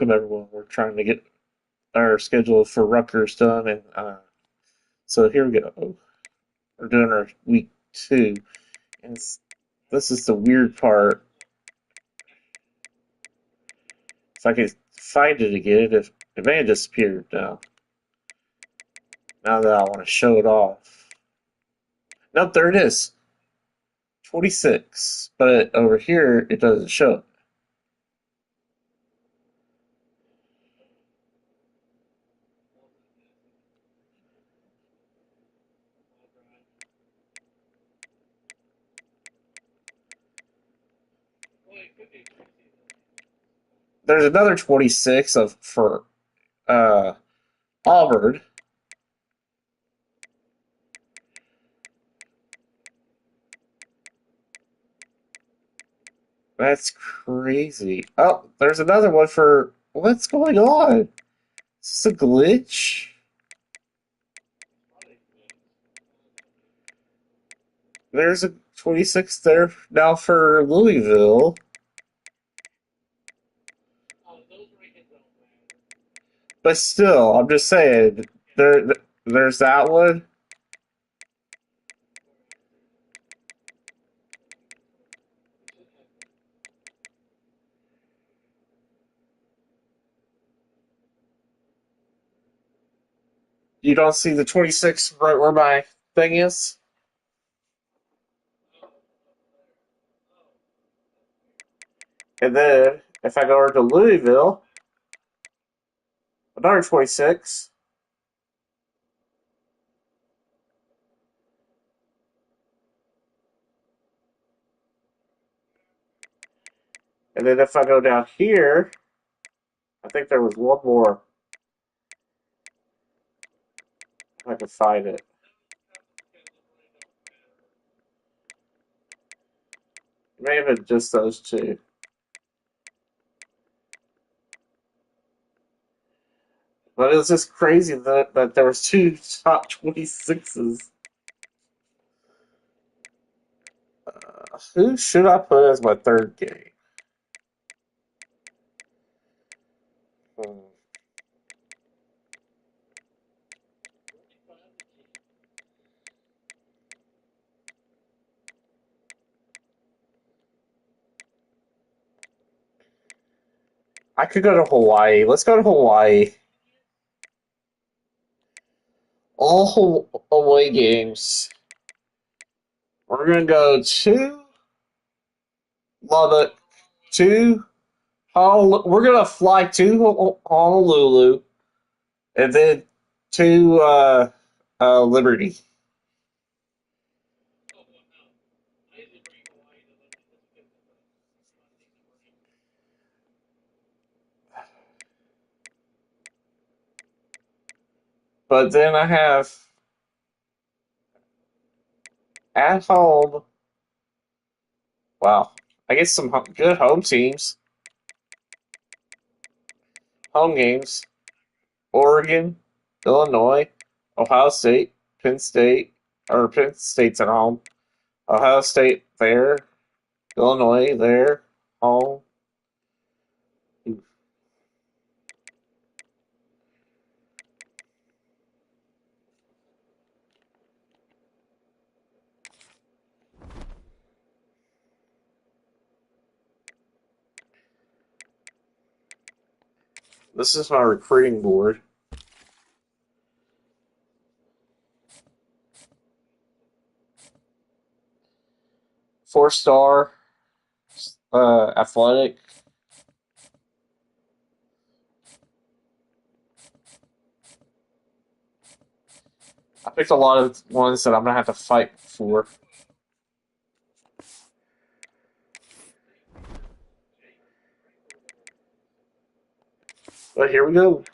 welcome everyone. We're trying to get our schedule for Rutgers done, and so here we go. We're doing our week 2, and this is the weird part. If I could find it again, if it may have disappeared now. Now that I want to show it off. Nope, there it is. 26, but over here it doesn't show it. There's another 26 for uh, Auburn. That's crazy. Oh, there's another one for what's going on? Is this a glitch? There's a 26 there now for Louisville. But still, I'm just saying, there's that one. You don't see the 26 right where my thing is? And then, if I go over to Louisville, another 26. And then if I go down here, I think there was one more. If I can find it. It may have been just those two. But it was just crazy that there was two top 26s. Who should I put as my third game? Hmm. I could go to Hawaii. Let's go to Hawaii. All away games. We're gonna go to Lubbock, to we're gonna fly to Honolulu, and then to Liberty. But then I have at home. Wow, I guess some good home teams, home games. Oregon, Illinois, Ohio State, Penn State, or Penn State's at home. Ohio State there, Illinois there, home. This is my recruiting board. 4-star athletic. I picked a lot of ones that I'm gonna have to fight for. But here we go.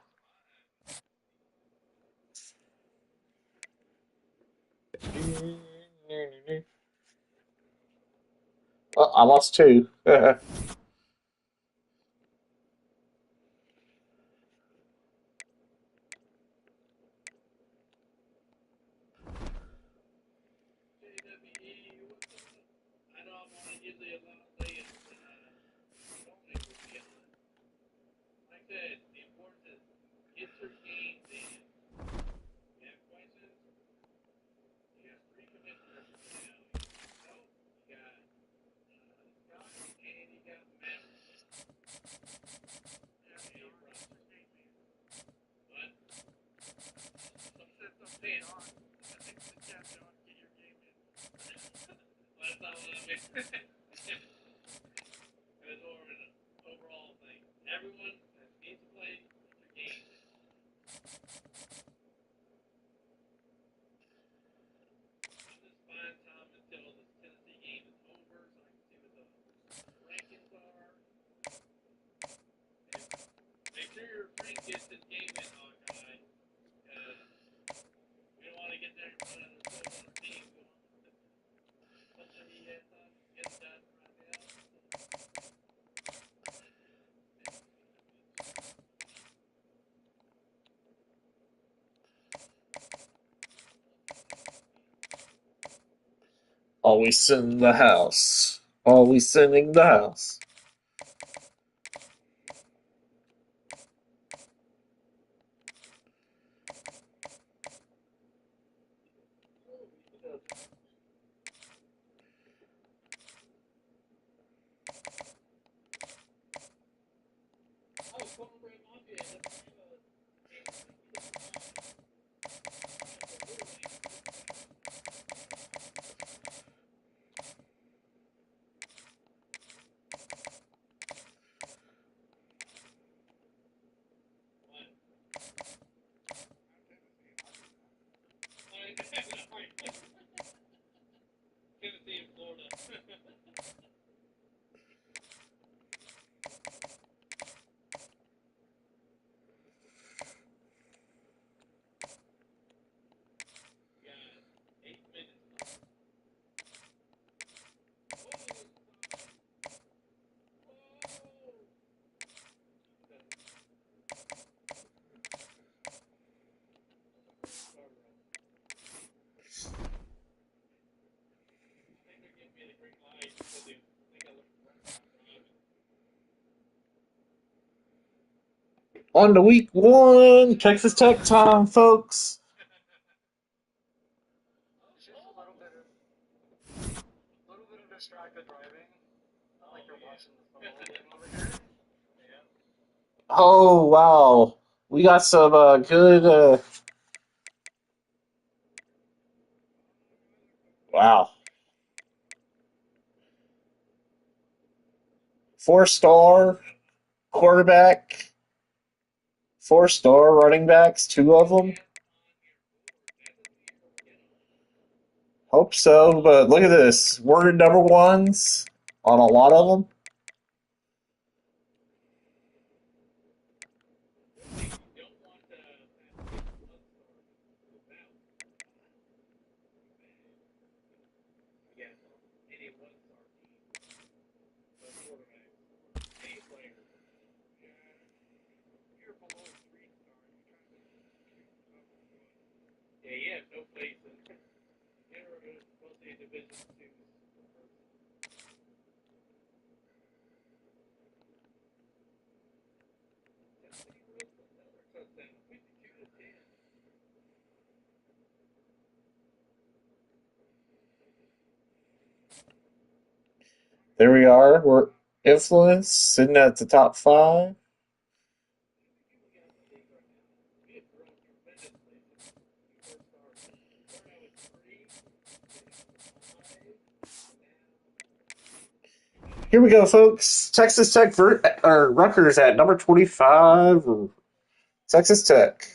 Well, I lost two. Always sending the house. Always sending the house. On to week 1, Texas Tech time, folks. Oh, wow. We got some good. Wow. 4-star quarterback, 4-star running backs, 2 of them. Hope so, but look at this. We're number ones on a lot of them. There we are. We're influence sitting at the top 5. Here we go, folks. Texas Tech or Rutgers at number 25. Texas Tech.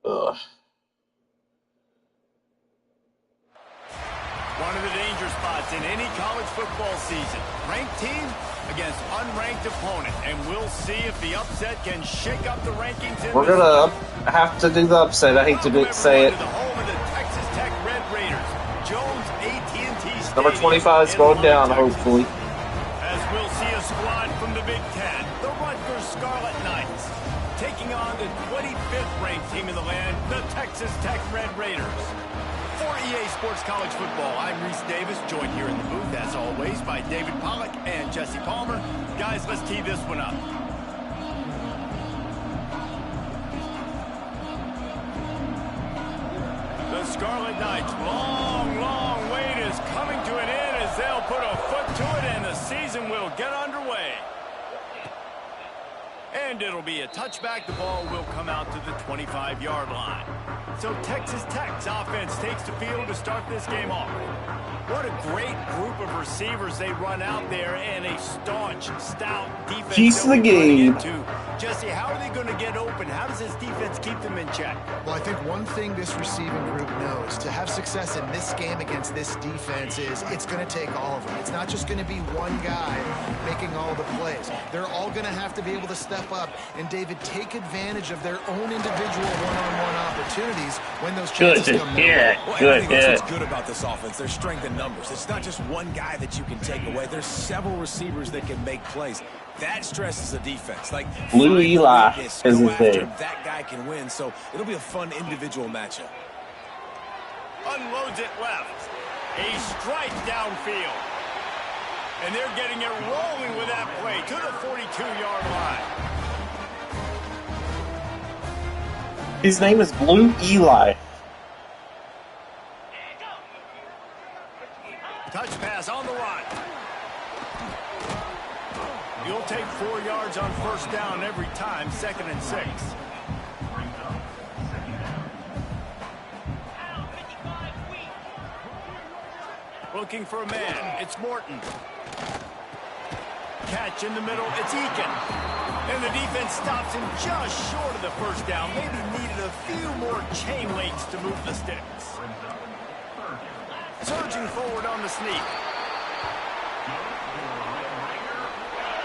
Ugh. One of the danger spots in any college football season. Ranked team against unranked opponent. And we'll see if the upset can shake up the rankings. We're going to have to do the upset. I hate to say it. The home of the Texas Tech Red Raiders. Jones AT&T Stadium. Number 25 is going down, hopefully. As we'll see a squad from the Big Ten. The Rutgers Scarlet Knights. taking on the 25th ranked team in the land, the Texas Tech Red Raiders. For EA Sports College Football, I'm Reese Davis, joined here in the booth, as always, by David Pollack and Jesse Palmer. Guys, let's tee this one up. The Scarlet Knights' long wait is coming to an end as they'll put a foot to it and the season will get underway. And it'll be a touchback. The ball will come out to the 25-yard line. So Texas Tech's offense takes the field to start this game off. What a great group of receivers they run out there, and a staunch, stout defense. Piece of the game. Jesse, how are they going to get open? How does this defense keep them in check? Well, I think one thing this receiving group knows, to have success in this game against this defense, is it's going to take all of them. It's not just going to be one guy making all the plays. They're all going to have to be able to step up and, David, take advantage of their own individual one-on-one opportunities when those chances come their way. Well, I think that's what's good about this offense. Their strength in numbers. It's not just one guy that you can take away. There's several receivers that can make plays. That stresses the defense. Like Blue Eli is his name. That guy can win, so it'll be a fun individual matchup. Unloads it left. A strike downfield. And they're getting it rolling with that play to the 42-yard line. His name is Blue Eli. Touch pass on the run. You'll take 4 yards on first down every time, 2nd and 6. Looking for a man. It's Morton. Catch in the middle. It's Eakin. And the defense stops him just short of the first down. Maybe needed a few more chain links to move the sticks. Surging forward on the sneak.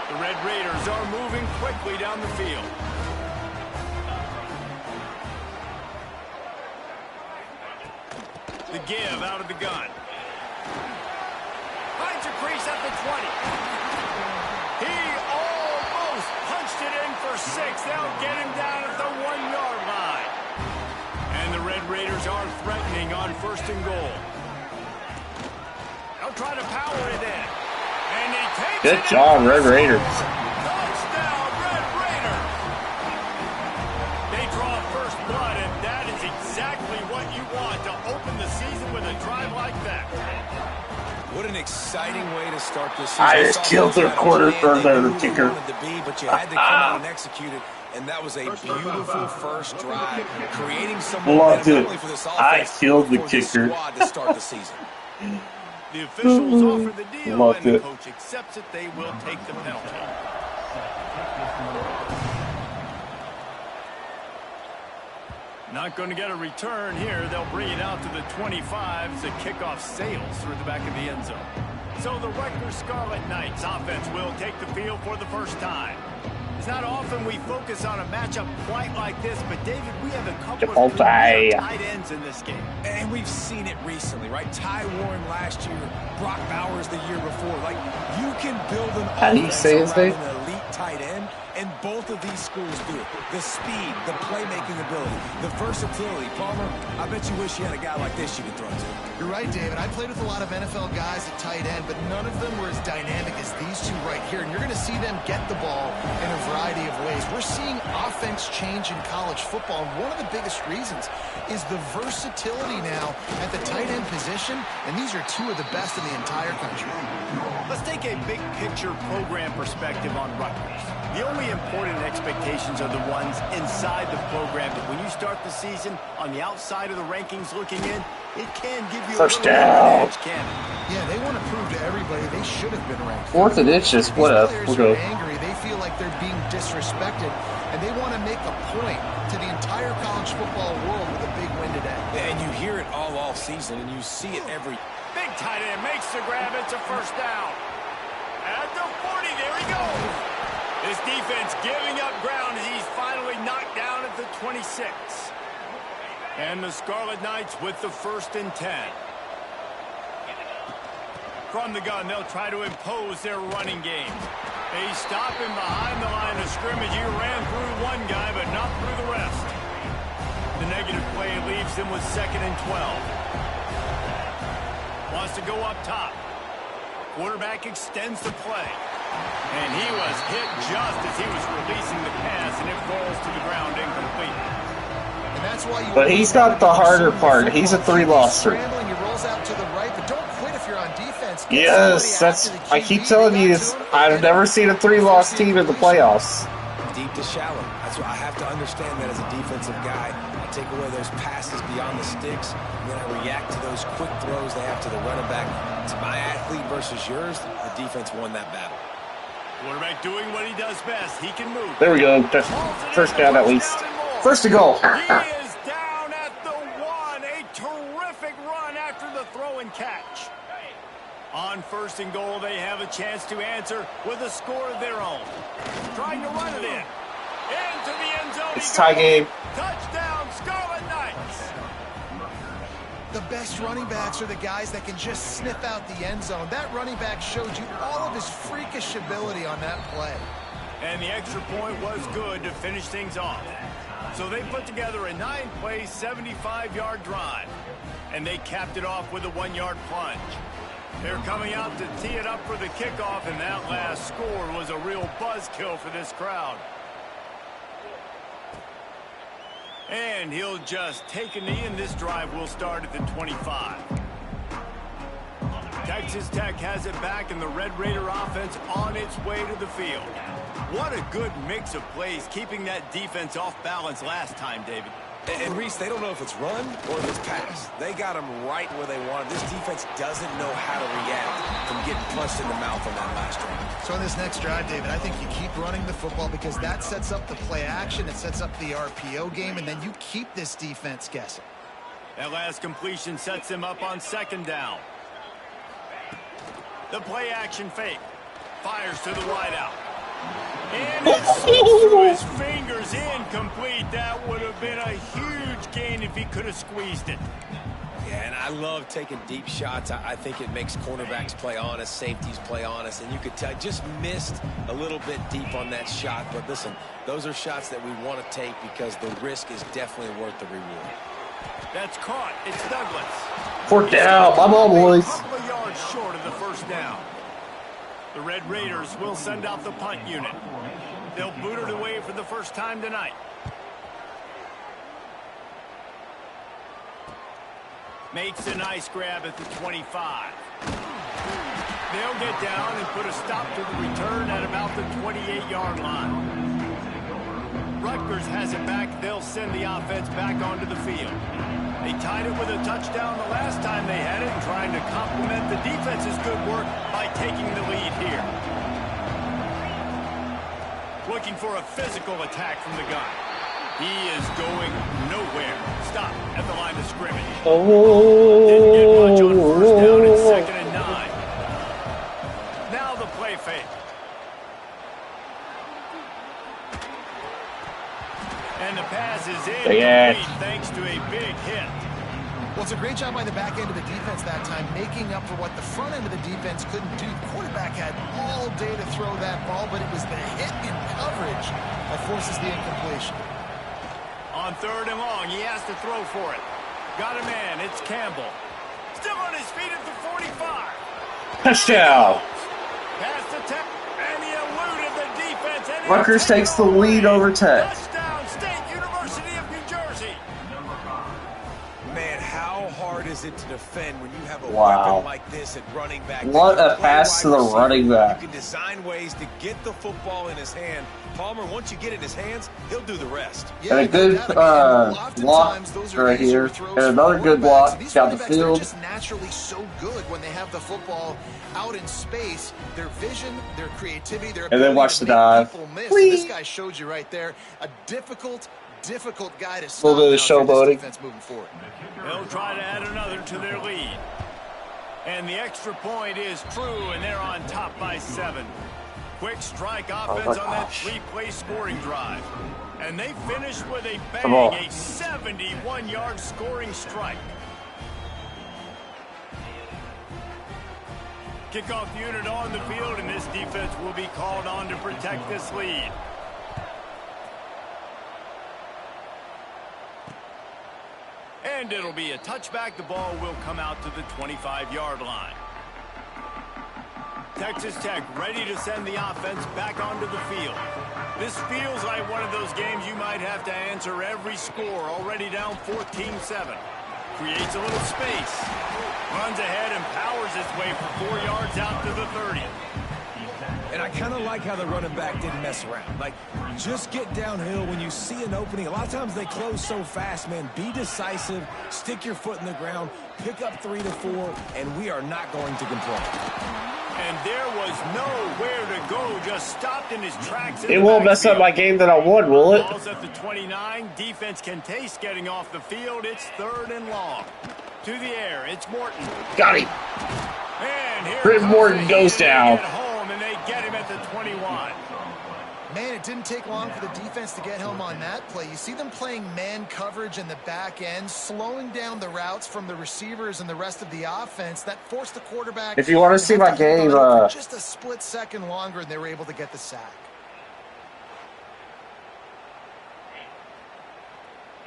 The Red Raiders are moving quickly down the field. The give out of the gun. Finds a crease at the 20. He almost punched it in for 6. They'll get him down at the 1-yard line. And the Red Raiders are threatening on 1st and goal. They'll try to power it in. And he takes Good job, Red Raiders. Touchdown, Red Raiders. They draw first blood, and that is exactly what you want to open the season with a drive like that. What an exciting way to start this season. I just killed their quarter for their kicker. But you had to come out and execute it, and that was a beautiful first drive, creating some momentum not only for this offense, I killed the but for kicker. the squad to start the season. The officials offer the deal, Loved and the it. coach accepts it. They will take the penalty. Not going to get a return here. They'll bring it out to the 25 as the kickoff sails through the back of the end zone. So the Rutgers Scarlet Knights offense will take the field for the first time. It's not often we focus on a matchup quite like this, but David, we have a couple of tight ends in this game. And we've seen it recently, right? Ty Warren last year, Brock Bowers the year before. Like, you can build an offense around an elite tight end, and both of these schools do it. The speed, the playmaking ability, the versatility. Palmer, I bet you wish you had a guy like this you could throw to. You're right, David. I played with a lot of NFL guys at tight end, but none of them were as dynamic as these two right here. And you're going to see them get the ball in a variety of ways. We're seeing offense change in college football. And one of the biggest reasons is the versatility now at the tight end position. And these are two of the best in the entire country. Let's take a big picture program perspective on Rutgers. The only important expectations are the ones inside the program. But when you start the season on the outside of the rankings looking in, it can give you first a little edge, can it? Yeah, they want to prove to everybody they should have been ranked. 4th and inches, split up. We'll go. Angry. They feel like they're being disrespected, and they want to make a point to the entire college football world with a big win today. And you hear it all season, and you see it every. Big tight end makes the grab. It's a first down. At the 40, there he goes. This defense giving up ground as he's finally knocked down at the 26. And the Scarlet Knights with the 1st and 10. From the gun, they'll try to impose their running game. They stop him behind the line of scrimmage. He ran through one guy, but leaves them with 2nd and 12. Wants to go up top. Quarterback extends the play. And he was hit just as he was releasing the pass, and it falls to the ground incomplete. And that's why but he's got the harder part. He's a 3-losser. He rolls out to the right, but don't quit if you're on defense. Yes, that's. I keep telling you, I've never seen a 3-loss team in the playoffs. Deep to shallow. That's why I have to understand that as a defensive guy. I take away those passes beyond the sticks, and then I react to those quick throws they have to the running back. It's my athlete versus yours. The defense won that battle. Quarterback doing what he does best. He can move. There we go. First down at least. First to goal. He is down at the 1. A terrific run after the throw and catch. On 1st and goal, they have a chance to answer with a score of their own. Trying to run it in. Into the end zone. It's tie game. Touchdown, Scarlet Knights. The best running backs are the guys that can just sniff out the end zone. That running back showed you all of his freakish ability on that play. And the extra point was good to finish things off. So they put together a 9-play, 75-yard drive. And they capped it off with a 1-yard plunge. They're coming out to tee it up for the kickoff, and that last score was a real buzzkill for this crowd. And he'll just take a knee, and this drive will start at the 25. Texas Tech has it back, and the Red Raider offense on its way to the field. What a good mix of plays, keeping that defense off balance last time, David. And Reese, they don't know if it's run or if it's pass. They got them right where they want it. This defense doesn't know how to react from getting punched in the mouth on that last drive. So on this next drive, David, I think you keep running the football because that sets up the play action. It sets up the RPO game, and then you keep this defense guessing. That last completion sets him up on 2nd down. The play action fake. Fires to the wideout. And it slips through his fingers, incomplete. That would have been a huge gain if he could have squeezed it. Yeah, and I love taking deep shots. I think it makes cornerbacks play honest, safeties play honest, and you could tell just missed a little bit deep on that shot. But listen, those are shots that we want to take because the risk is definitely worth the reward. That's caught. It's Douglas. 4th down. My ball, boys. A couple of yards short of the 1st down. The Red Raiders will send out the punt unit. They'll boot it away for the first time tonight. Makes a nice grab at the 25. They'll get down and put a stop to the return at about the 28-yard line. Rutgers has it back. They'll send the offense back onto the field. They tied it with a touchdown the last time they had it, and trying to complement the defense's good work by taking the lead here. Looking for a physical attack from the gun. He is going nowhere. Stop at the line of scrimmage. Didn't get much on 1st down and 2nd and 9. Now the play fake. And the pass is incomplete thanks to a big hit. Well, it's a great job by the back end of the defense that time, making up for what the front end of the defense couldn't do. The quarterback had all day to throw that ball, but it was the hit in coverage that forces the incompletion. On 3rd and long, he has to throw for it. Got a man, it's Campbell. Still on his feet at the 45. Touchdown. Pass to Tech, and he eluded the defense. And Rutgers takes the lead over Tech. Touchdown, State University of New Jersey. Man, how hard is it to defend when you have a Wow. weapon like this at running back? What a pass to the running back. You can design ways to get the football in his hand. Palmer, once you get it in his hands, he'll do the rest. And a good block right here. And another good block down the field. They're just naturally so good when they have the football out in space. Their vision, their creativity, their And then watch the dive. This guy showed you right there. A difficult guy to stop. A little bit of showboating. Moving forward. They'll try to add another to their lead. And the extra point is true, and they're on top by 7. Quick strike offense on that 3-play scoring drive. And they finish with a bang, a 71-yard scoring strike. Kickoff unit on the field, and this defense will be called on to protect this lead. And it'll be a touchback. The ball will come out to the 25-yard line. Texas Tech ready to send the offense back onto the field. This feels like one of those games you might have to answer every score. Already down 14-7. Creates a little space. Runs ahead and powers his way for 4 yards out to the 30. And I kind of like how the running back didn't mess around. Like, just get downhill when you see an opening. A lot of times they close so fast, man. Be decisive, stick your foot in the ground, pick up 3 to 4, and we are not going to complain. And there was nowhere to go, just stopped in his tracks. It won't mess up my game that I won, will it? Ball's at the 29. Defense can taste getting off the field. It's 3rd and long. To the air, it's Morton. Got him. And here Brit Morton goes down. And they get him at the 21. Man, it didn't take long for the defense to get home on that play. You see them playing man coverage in the back end, slowing down the routes from the receivers and the rest of the offense. That forced the quarterback. If you want to see my game, just a split second longer, and they were able to get the sack.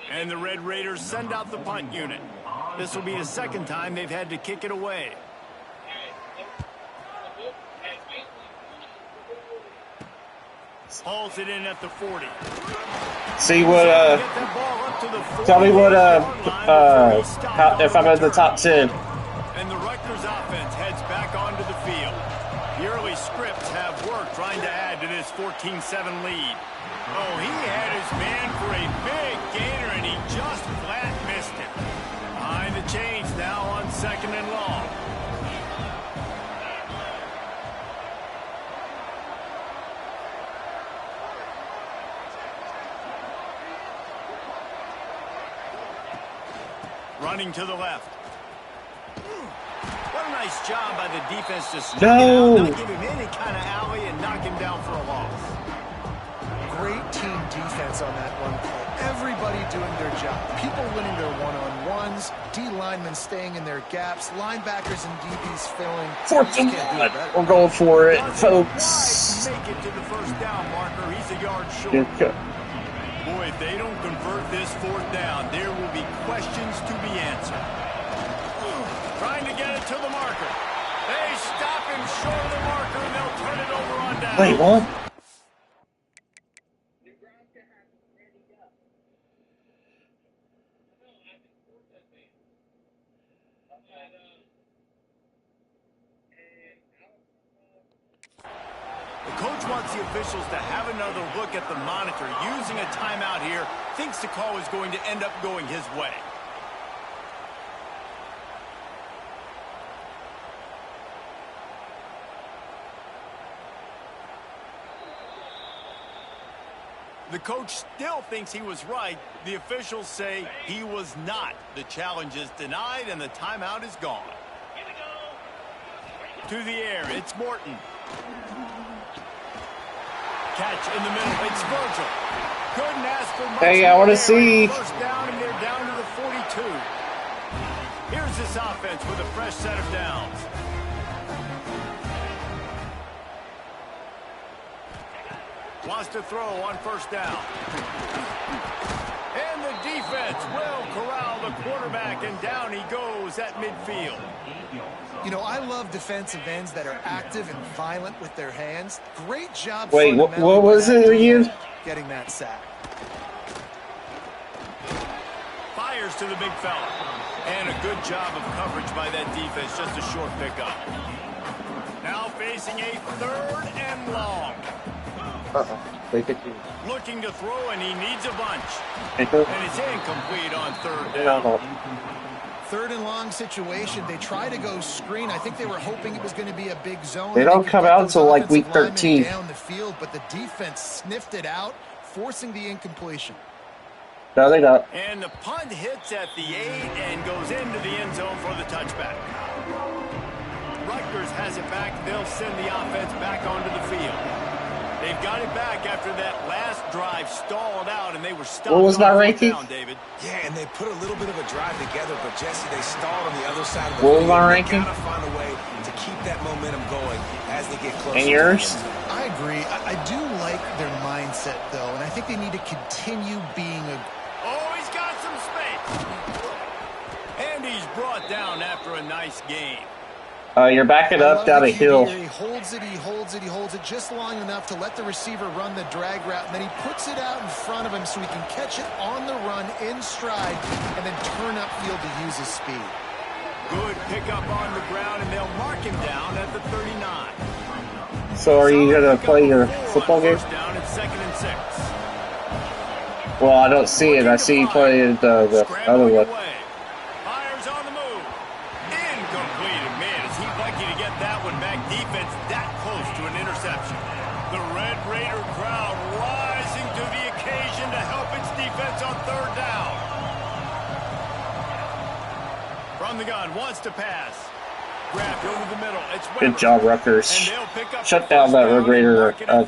And the Red Raiders send out the punt unit. This will be the 2nd time they've had to kick it away. Hauls it in at the 40. See what, tell me what, if I'm in the top 10. And the Rutgers offense heads back onto the field. The early scripts have worked trying to add to this 14-7 lead. Oh, he had his man for a big gainer, and he just flat missed it. Behind the chains now on 2nd and long. Running to the left. What a nice job by the defense to stick it out, not give him any kind of alley, and knock him down for a loss. Great team defense on that run play. Everybody doing their job. People winning their one-on-ones, D-linemen staying in their gaps, linebackers and DBs filling. 4th and 1. We're going for it, folks. Make it to the 1st down marker. He's a yard short. Boy, if they don't convert this 4th down, there will be questions to be answered. Trying to get it to the marker. They stop him short of the marker, and they'll turn it over on down. Wait, what? The coach wants the officials to have another look at the monitor. Using a timeout here, thinks the call is going to end up going his way. The coach still thinks he was right. The officials say he was not. The challenge is denied, and the timeout is gone. To the air, it's Morton. Catch in the middle, it's Virgil. Couldn't ask for much. Hey, I want to see. 1st down, and they're down to the 42. Here's this offense with a fresh set of downs. Wants to throw on 1st down. And the defense will corral the quarterback, and down he goes at midfield. You know, I love defensive ends that are active and violent with their hands. Great job. Wait, what was it again? Getting that sack. Fires to the big fella. And a good job of coverage by that defense. Just a short pickup. Now facing a 3rd and long. Looking to throw, and he needs a bunch. And it's incomplete on 3rd down. 3rd and long situation. They try to go screen. I think they were hoping it was going to be a big zone. They don't come out until like week 13. Down the field, but the defense sniffed it out, forcing the incompletion. No, they don't. And the punt hits at the 8 and goes into the end zone for the touchback. Rutgers has it back. They'll send the offense back onto the field. They've got it back after that last drive stalled out, and they were stopped. What was my ranking? Down, David. Yeah, and they put a little bit of a drive together, but Jesse, they stalled on the other side of the field. What was my They ranking? gotta find a way to keep that momentum going as they get closer. And yours? I agree. I do like their mindset, though, and I think they need to continue being a... Oh, he's got some space. And he's brought down after a nice game. You're backing up down a hill. He holds it, he holds it, he holds it just long enough to let the receiver run the drag route, and then he puts it out in front of him so he can catch it on the run in stride and then turn upfield to use his speed. Good pickup on the ground, and they'll mark him down at the 39. So are you going to play your football game? Down at 2nd and 6. Well, I don't see it. I see you playing the other one. Fires on the move. Incomplete. Man, is he lucky to get that one back. Defense that close to an interception. The Red Raider crowd rising to the occasion to help its defense on 3rd down. From the gun, wants to pass. Grabbed over the middle. It's Good job, Rutgers. Shut down that Red Raider crowd.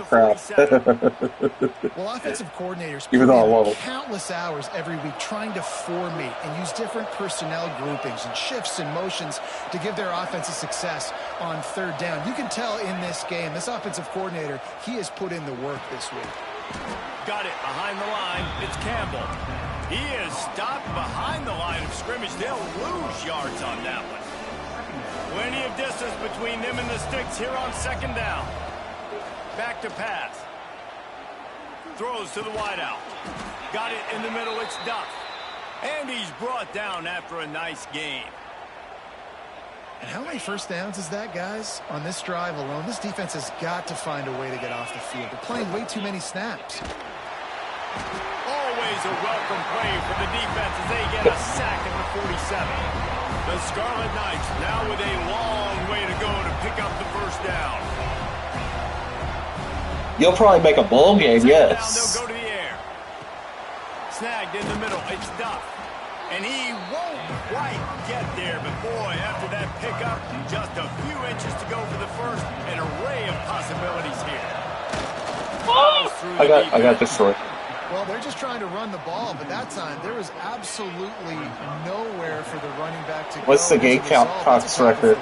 Well, offensive coordinators Even though I love it. Countless hours every week trying to formate and use different personnel groupings and shifts and motions to give their offensive success on 3rd down. You can tell in this game, this offensive coordinator, he has put in the work this week. Got it behind the line. It's Campbell. He is stopped behind the line of scrimmage. They'll lose yards on that one. Plenty of distance between them and the sticks here on 2nd down. Back to pass. Throws to the wideout. Got it in the middle. It's Duff. And he's brought down after a nice game. And how many first downs is that, guys? On this drive alone, this defense has got to find a way to get off the field. They're playing way too many snaps. Always a welcome play for the defense as they get a sack at the 47. The Scarlet Knights now with a long way to go to pick up the 1st down. You'll probably make a bowl game, yes. They'll go to the air. Snagged in the middle. It's Duff. And he won't quite get there. But boy, after that pickup, just a few inches to go for the 1st. An array of possibilities here. I got destroyed. Well, they're just trying to run the ball, but that time there was absolutely nowhere for the running back to go. What's the Gamecocks record?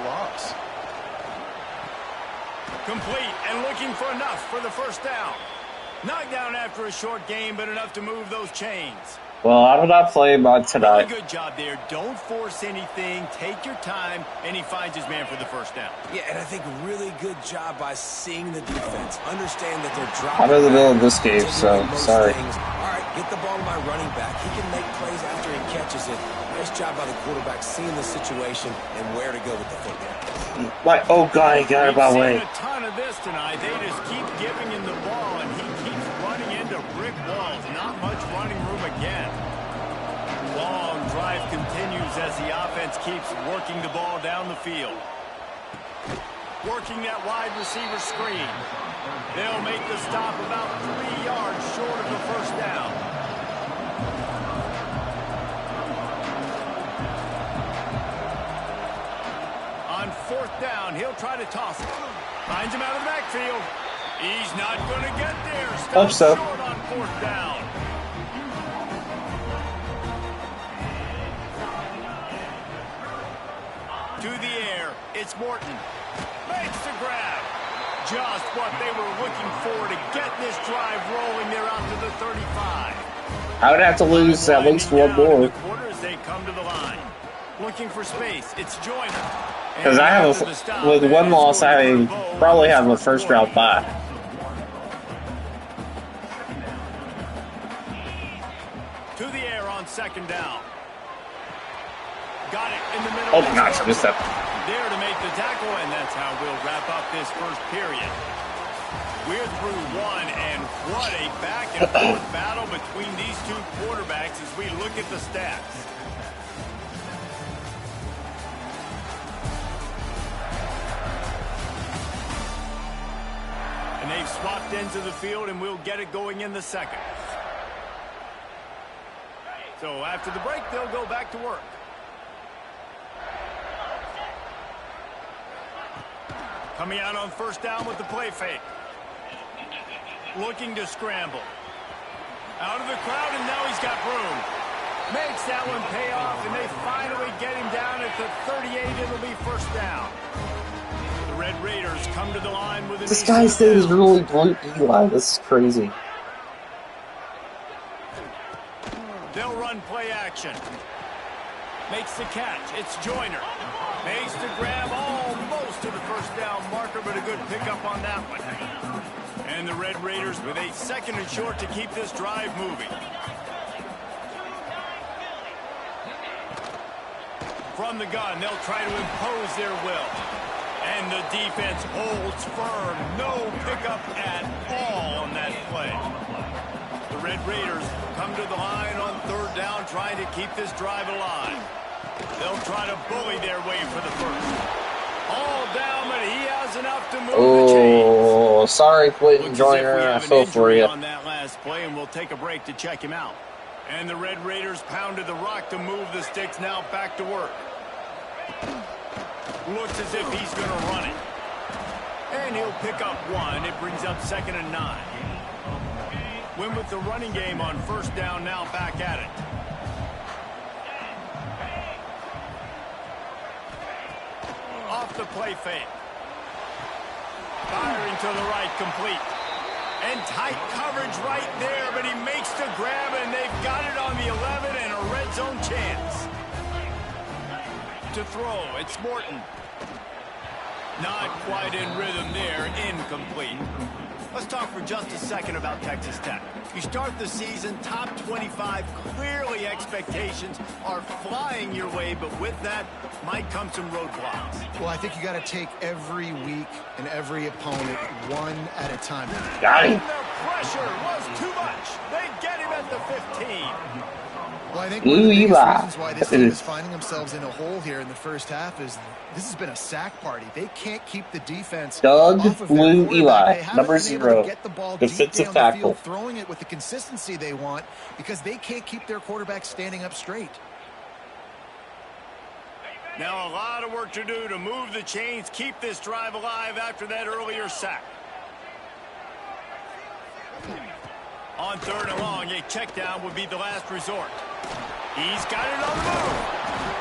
Complete and looking for enough for the 1st down. Knocked down after a short game, but enough to move those chains. Well, I'm not playing mine tonight. Really good job there. Don't force anything. Take your time, and he finds his man for the 1st down. Yeah, and I think really good job by seeing the defense. Understand that they're dropping. I'm in the middle of this game, so sorry. All right, get the ball to my running back. He can make plays after he catches it. Nice job by the quarterback seeing the situation and where to go with the football. Oh, God, he got it my way. We've seen a ton of this tonight. They just keep giving him the ball, and he keeps running into brick walls. Not much running room again. Long drive continues as the offense keeps working the ball down the field. Working that wide receiver screen. They'll make the stop about 3 yards short of the 1st down. On 4th down, he'll try to toss it. Finds him out of the backfield. He's not going to get there. Hope so. Short on 4th down. To the air, it's Morton. Makes the grab. Just what they were looking for to get this drive rolling. They're out to the 35. I would have to lose at least one more. As they come to the line. Looking for space. It's Joyner. Because I have with one loss, I probably have a 1st round bye. To the air on 2nd down. Got it in the middle. Oh my gosh, I missed that. There to make the tackle, and that's how we'll wrap up this 1st period. We're through one, and what a back-and-forth battle between these two quarterbacks as we look at the stats. And they've swapped into the field, and we'll get it going in the 2nd. So after the break, they'll go back to work. Coming out on 1st down with the play fake. Looking to scramble. Out of the crowd, and now he's got room. Makes that one pay off, and they finally get him down at the 38. It'll be 1st down. The Red Raiders come to the line with this guy's name is really Blue Eli. This is crazy. They'll run play action. Makes the catch. It's Joyner. Makes the grab almost to the first down marker, but a good pickup on that one. And the Red Raiders with a 2nd and short to keep this drive moving. From the gun, they'll try to impose their will. And the defense holds firm. No pickup at all on that play. The Red Raiders come to the line on 3rd down, trying to keep this drive alive. They'll try to bully their way for the first. All down, but he has enough to move the chains. Oh, sorry, Clinton Joyner. I feel for you. On that last play, and we'll take a break to check him out. And the Red Raiders pounded the rock to move the sticks. Now back to work. Looks as if he's going to run it. And he'll pick up 1. It brings up 2nd and 9. Win with the running game on 1st down, now back at it. Off the play fake. Firing to the right, complete. And tight coverage right there, but he makes the grab, and they've got it on the 11 and a red zone chance. To throw, it's Morton. Not quite in rhythm there, incomplete. Let's talk for just a second about Texas Tech. You start the season top 25, clearly expectations are flying your way, but with that might come some roadblocks. Well, I think you got to take every week and every opponent one at a time. Got him. And the pressure was too much. They get him at the 15. Well, I think one of the biggest reasons why this team is finding themselves in a hole here in the first half is this has been a sack party. They can't keep the defense Doug off of Lou Eli, they number haven't been able 0, to get the ball defensive deep down tackle. the field, throwing it with the consistency they want because they can't keep their quarterback standing up straight. Now a lot of work to do to move the chains, keep this drive alive after that earlier sack. On 3rd and long, a check down would be the last resort. He's got it on the move.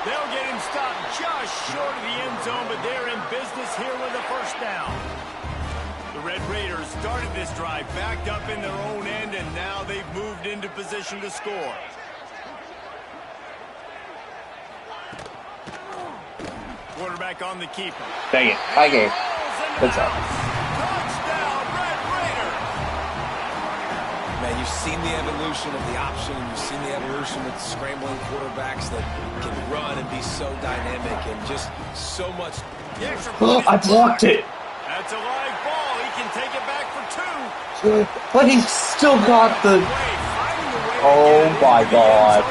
They'll get him stopped just short of the end zone, but they're in business here with a 1st down. The Red Raiders started this drive backed up in their own end, and now they've moved into position to score. Quarterback on the keeper. Dang it. High game. Good job. Touchdown, Red Raiders! Man, you've seen the evolution of the option, and you've seen the evolution with scrambling quarterbacks that can run and be so dynamic and just so much. I blocked it. That's a live ball. He can take it back for 2. But he still got the... Oh my God.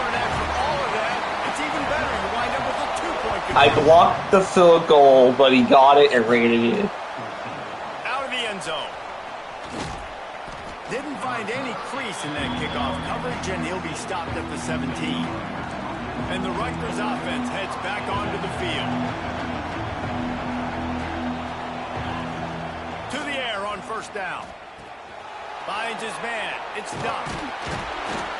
I blocked the field goal, but he got it and ran it in. Out of the end zone. Didn't find any crease in that kickoff coverage, and he'll be stopped at the 17. And the Rutgers offense heads back onto the field. To the air on 1st down. Finds his man. It's Duck.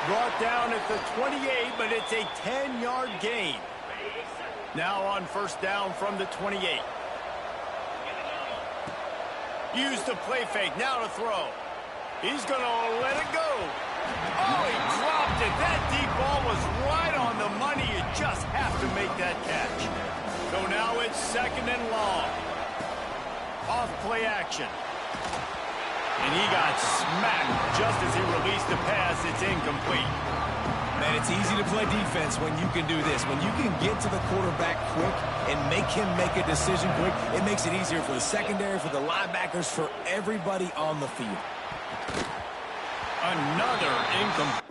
Brought down at the 28, but it's a 10-yard gain. Now on 1st down from the 28. Use the play fake. Now to throw. He's going to let it go. Oh, he dropped it. That deep ball was right on the money. You just have to make that catch. So now it's 2nd and long. Off play action. And he got smacked just as he released the pass. It's incomplete. Man, it's easy to play defense when you can do this. When you can get to the quarterback quick and make him make a decision quick, it makes it easier for the secondary, for the linebackers, for everybody on the field. Another incomplete.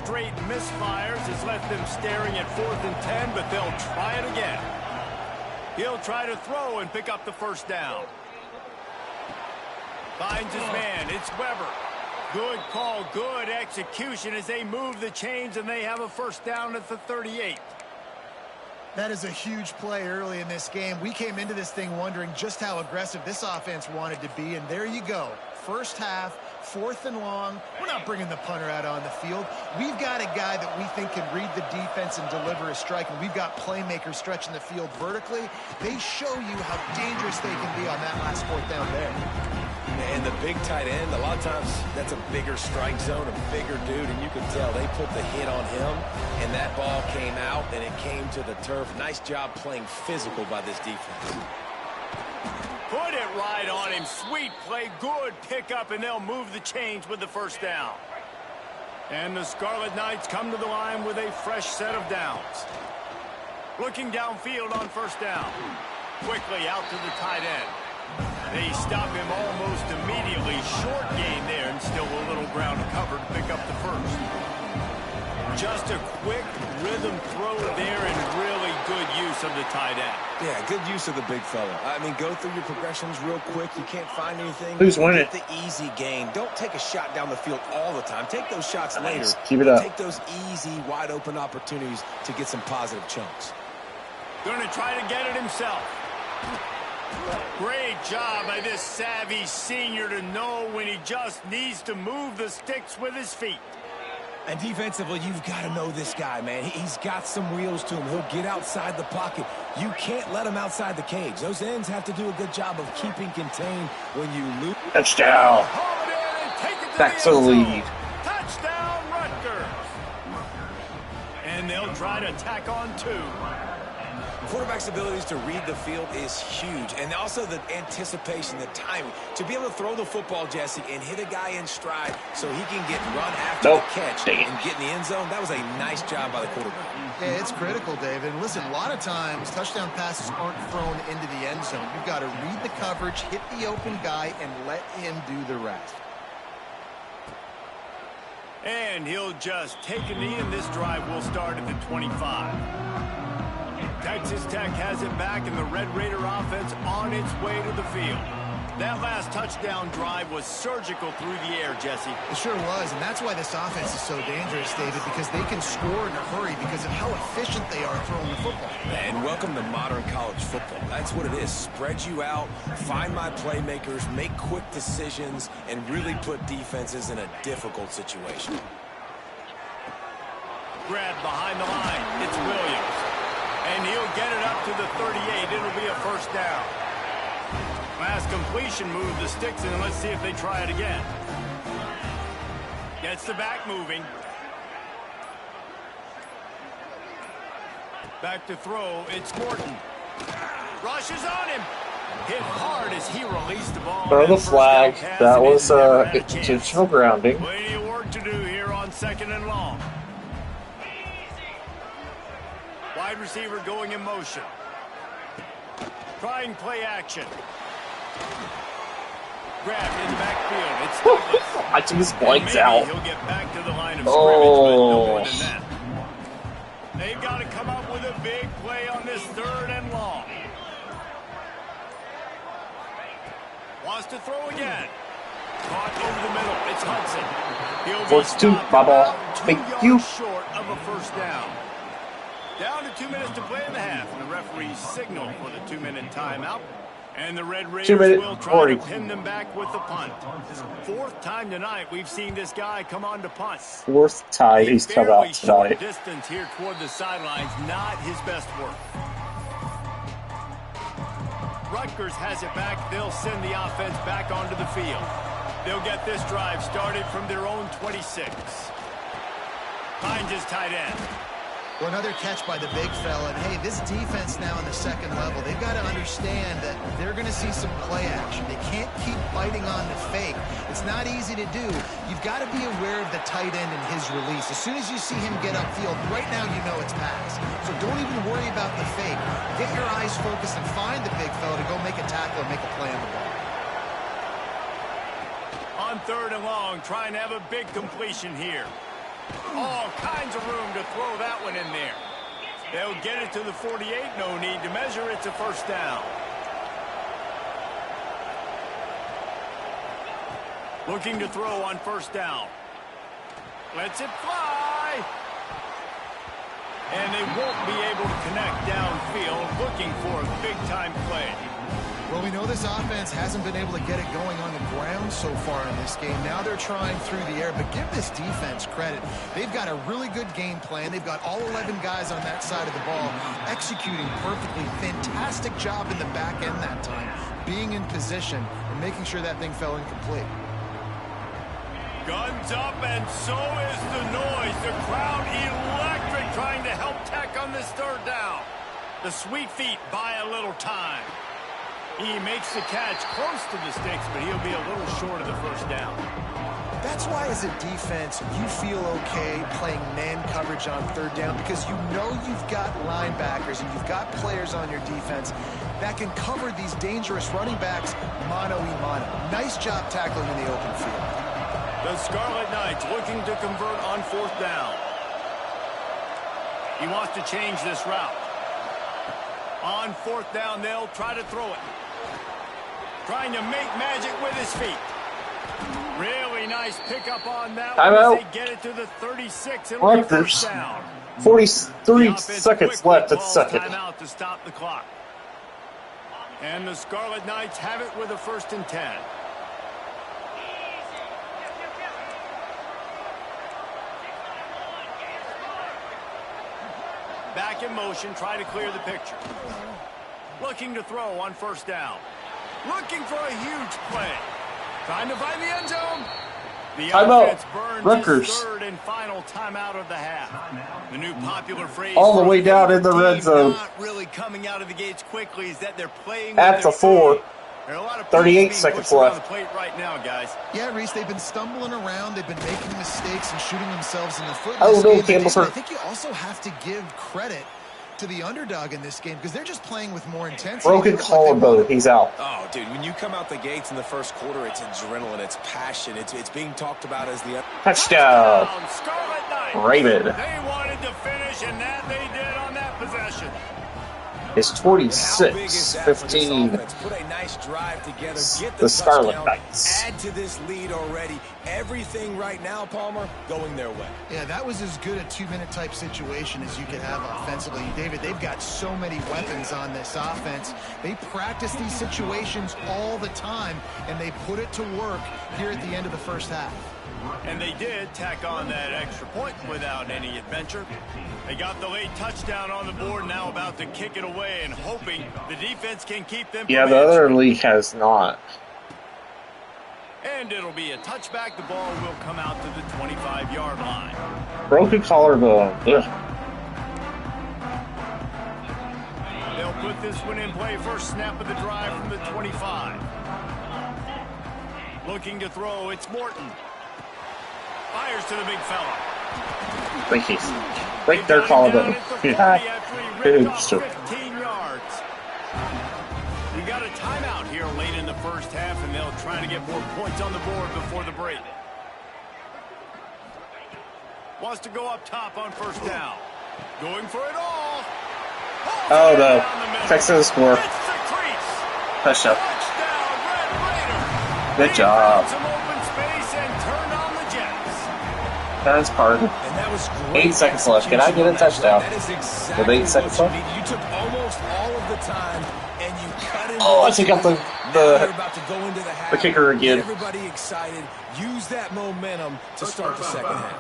straight misfires has left them staring at 4th and 10, but they'll try it again. He'll try to throw and pick up the first down. Finds his man. It's Weber. Good call, good execution as they move the chains, and they have a first down at the 38. That is a huge play early in this game. We came into this thing wondering just how aggressive this offense wanted to be, and there you go. First half, 4th and long. We're not bringing the punter out on the field. We've got a guy that we think can read the defense and deliver a strike, and we've got playmakers stretching the field vertically. They show you how dangerous they can be on that last 4th down there. And the big tight end, a lot of times that's a bigger strike zone, a bigger dude, and you can tell they put the hit on him, and that ball came out, and it came to the turf. Nice job playing physical by this defense. Put it right on him. Sweet play, good pickup, and they'll move the chains with the first down. And the Scarlet Knights come to the line with a fresh set of downs. Looking downfield on first down. Quickly out to the tight end. They stop him almost immediately. Short gain there, and still a little ground covered to pick up the first. Just a quick rhythm throw there, and really good use of the tight end. Yeah, good use of the big fella. I mean, go through your progressions real quick. You can't find anything. Who's winning? Get the easy gain. Don't take a shot down the field all the time. Take those shots later. Keep it up. Take those easy, wide-open opportunities to get some positive chunks. Going to try to get it himself. Great job by this savvy senior to know when he just needs to move the sticks with his feet. And defensively, you've got to know this guy, man. He's got some wheels to him. He'll get outside the pocket. You can't let him outside the cage. Those ends have to do a good job of keeping contained when you lose. Touchdown. Back to the lead. Touchdown, Rutgers. And they'll try to tack on 2. Quarterback's abilities to read the field is huge, and also the anticipation, the timing. To be able to throw the football, Jesse, and hit a guy in stride so he can get run after the catch and get in the end zone, that was a nice job by the quarterback. Yeah, it's critical, David. And listen, a lot of times touchdown passes aren't thrown into the end zone. You've got to read the coverage, hit the open guy, and let him do the rest. And he'll just take a knee, and this drive will start at the 25. Texas Tech has it back, and the Red Raider offense on its way to the field. That last touchdown drive was surgical through the air, Jesse. It sure was, and that's why this offense is so dangerous, David, because they can score in a hurry because of how efficient they are throwing the football. And welcome to modern college football. That's what it is. Spread you out, find my playmakers, make quick decisions, and really put defenses in a difficult situation. Grabbed behind the line. It's Williams. And he'll get it up to the 38. It'll be a first down. Last completion moved the sticks, and let's see if they try it again. Gets the back moving. Back to throw. It's Morton. Rushes on him. Hit hard as he released the ball. Throw the flag. That was intentional grounding. Plenty of work to do here on 2nd and long. Wide receiver going in motion. Trying play action. Grabbed in the backfield. It's Douglas. I took his points out. He'll get back to the line of scrimmage, but no more than that. They've got to come up with a big play on this 3rd and long. Wants to throw again. Caught over the middle. It's Hudson. He'll be stopped about 2 yards short of a first down. Down to 2 minutes to play in the half. And the referee signal for the 2-minute timeout. And the Red Raiders will try to pin them back with the punt. 4th time tonight we've seen this guy come on to punt. 4th time he's come out tonight. Distance here toward the sidelines, not his best work. Rutgers has it back. They'll send the offense back onto the field. They'll get this drive started from their own 26. Finds his tight end. Well, another catch by the big fella. And, hey, this defense now in the 2nd level, they've got to understand that they're going to see some play action. They can't keep biting on the fake. It's not easy to do. You've got to be aware of the tight end and his release. As soon as you see him get upfield, right now you know it's pass. So don't even worry about the fake. Get your eyes focused and find the big fella to go make a tackle and make a play on the ball. On 3rd and long, trying to have a big completion here. All kinds of room to throw that one in there. They'll get it to the 48. No need to measure. It's a first down. Looking to throw on first down. Lets it fly. And they won't be able to connect downfield, looking for a big-time play. Well, we know this offense hasn't been able to get it going on the ground so far in this game. Now they're trying through the air, but give this defense credit. They've got a really good game plan. They've got all 11 guys on that side of the ball executing perfectly. Fantastic job in the back end that time, being in position and making sure that thing fell incomplete. Guns up, and so is the noise. The crowd electric, trying to help Tech on this third down. The Sweet Feet buy a little time. He makes the catch close to the sticks, but he'll be a little short of the first down. That's why, as a defense, you feel okay playing man coverage on third down, because you know you've got linebackers and you've got players on your defense that can cover these dangerous running backs mano-a-mano. Nice job tackling in the open field. The Scarlet Knights looking to convert on fourth down. He wants to change this route. On fourth down, they'll try to throw it. Trying to make magic with his feet. Really nice pickup on that one as they get it to the 36. It'll be first down. 43 seconds left at second. Timeout to stop the clock. And the Scarlet Knights have it with a 1st and 10. Back in motion, try to clear the picture. Looking to throw on first down. Looking for a huge play. Trying to find the end zone. The offense burns his third and final timeout of the half. The new popular phrase all the way down in the red zone. Not really coming out of the gates quickly is that they're playing at the 4. 38 seconds left. The plate right now, guys. Yeah, Reese, they've been stumbling around. They've been making mistakes and shooting themselves in the foot. Oh, no, Campbell's hurt. I think you also have to give credit to the underdog in this game because they're just playing with more intensity. Broken collarbone. He's out. Oh, dude, when you come out the gates in the first quarter, it's adrenaline, it's passion. It's being talked about as the touchdown. Raven. They wanted to finish, and that they did on that possession. It's 26-15. Put a nice drive together. Get the Scarlet Knights. Add to this lead already. Everything right now, Palmer, going their way. Yeah, that was as good a 2-minute type situation as you could have offensively. David, they've got so many weapons on this offense. They practice these situations all the time, and they put it to work here at the end of the first half. And they did tack on that extra point without any adventure. They got the late touchdown on the board, now about to kick it away and hoping the defense can keep them. Yeah, the other league has not. And it'll be a touchback. The ball will come out to the 25-yard line. Broken collarbone. Ugh. They'll put this one in play. First snap of the drive from the 25. Looking to throw, it's Morton. Fires to the big fella. Thank you. Break their collarbone. 15 yards. You got a timeout here late in the first half, and they'll try to get more points on the board before the break. Wants to go up top on first down. Going for it all. Oh, no. Texans score. Touchdown. Good job. Terrence Carter. 8 seconds left. Can I get a touchdown? With 8 seconds left? You took almost all of the time and you cut it. Oh, I took out the kicker again. Everybody excited. Use that momentum to start the second half.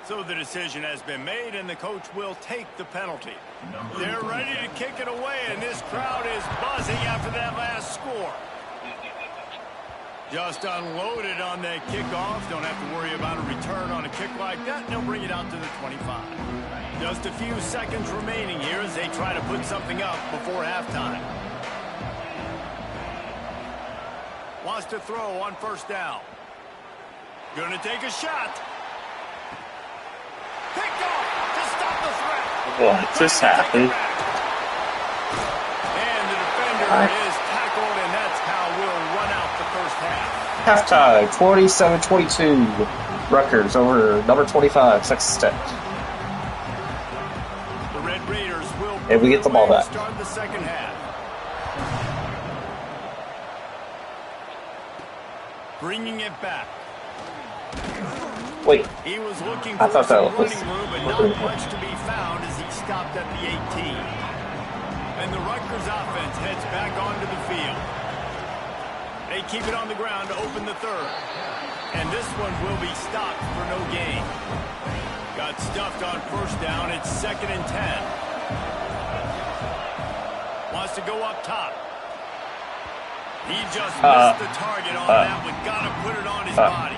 So the decision has been made, and the coach will take the penalty. They're ready to kick it away, and this crowd is buzzing after that last score. Just unloaded on that kickoff. Don't have to worry about a return on a kick like that. They'll bring it out to the 25. Just a few seconds remaining here as they try to put something up before halftime. Wants to throw on first down. Going to take a shot. Picked off to stop the threat. What just happened? And the defender is tackled, and that's how we'll run out Halftime, 27-22. Rutgers over number 25, Texas Tech. The Red Raiders will and we get the ball back. Start the second half. Bringing it back. Wait. He was looking I for thought some that was running room, but not much to be found as he stopped at the 18. And the Rutgers offense heads back onto the field. They keep it on the ground to open the third. And this one will be stopped for no gain. Got stuffed on first down. It's 2nd and 10. Wants to go up top. He just missed the target on that one. Got to put it on his body.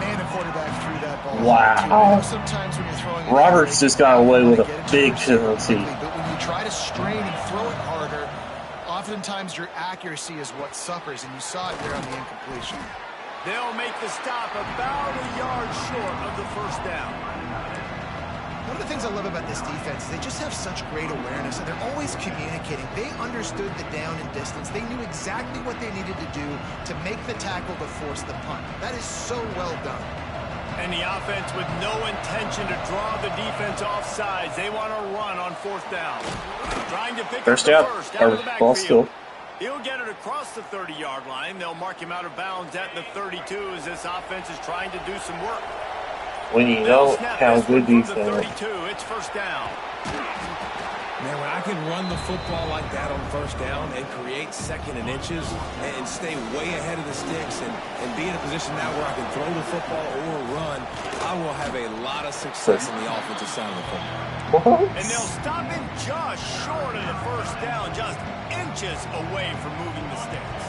And the quarterback threw that ball. Wow. Sometimes when you're throwing Roberts just got away with a big penalty. But when you try to strain and throw it harder, oftentimes your accuracy is what suffers, and you saw it there on the incompletion. They'll make the stop about a yard short of the first down. One of the things I love about this defense is they just have such great awareness, and they're always communicating. They understood the down and distance. They knew exactly what they needed to do to make the tackle to force the punt. That is so well done. And the offense with no intention to draw the defense off sides. They want to run on fourth down. Trying to pick up the first out of the backfield. He'll get it across the 30-yard line. They'll mark him out of bounds at the 32 as this offense is trying to do some work. When you know how good these are. It's first down. Man, when I can run the football like that on first down and create 2nd and inches and stay way ahead of the sticks and be in a position now where I can throw the football or run, I will have a lot of success in the offensive side of the football. And they'll stop him just short of the first down, just inches away from moving the sticks.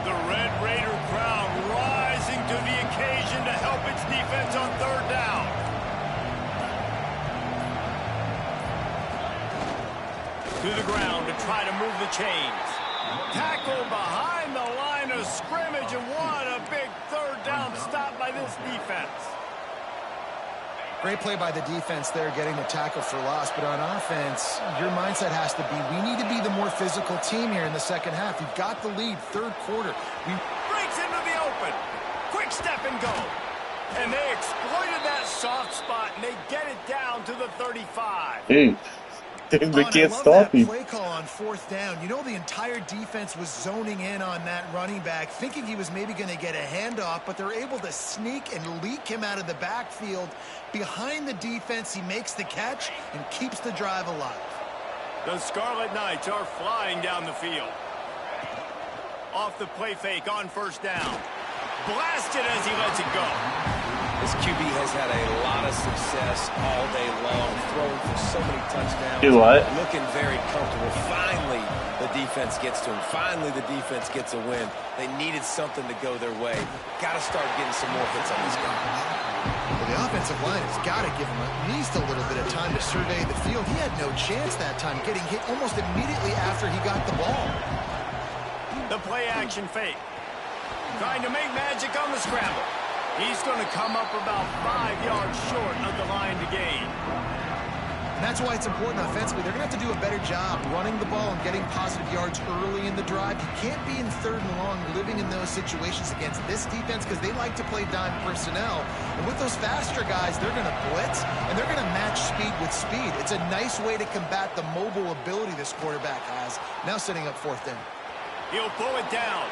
The Red Raider crowd rising to the occasion to help its defense on third down. To the ground to try to move the chains. Tackle behind the line of scrimmage, and what a big third down stop by this defense. Great play by the defense there, getting the tackle for loss. But on offense, your mindset has to be, we need to be the more physical team here in the second half. You've got the lead, third quarter. Breaks into the open. Quick step and go. And they exploited that soft spot, and they get it down to the 35. Dude, they can't stop him. Play call on fourth down. You know, the entire defense was zoning in on that running back, thinking he was maybe going to get a handoff, but they're able to sneak and leak him out of the backfield. Behind the defense, he makes the catch and keeps the drive alive. The Scarlet Knights are flying down the field. Off the play fake on first down. Blasted as he lets it go. This QB has had a lot of success all day long, throwing for so many touchdowns. Do what? Looking very comfortable. Finally, the defense gets to him. Finally, the defense gets a win. They needed something to go their way. Got to start getting some more hits on these guys. Well, the offensive line has got to give him at least a little bit of time to survey the field. He had no chance that time, getting hit almost immediately after he got the ball. The play action fake. Trying to make magic on the scramble. He's going to come up about 5 yards short of the line to gain. And that's why it's important offensively. They're going to have to do a better job running the ball and getting positive yards early in the drive. You can't be in third and long living in those situations against this defense because they like to play dime personnel. And with those faster guys, they're going to blitz, and they're going to match speed with speed. It's a nice way to combat the mobile ability this quarterback has. Now setting up fourth down. He'll pull it down.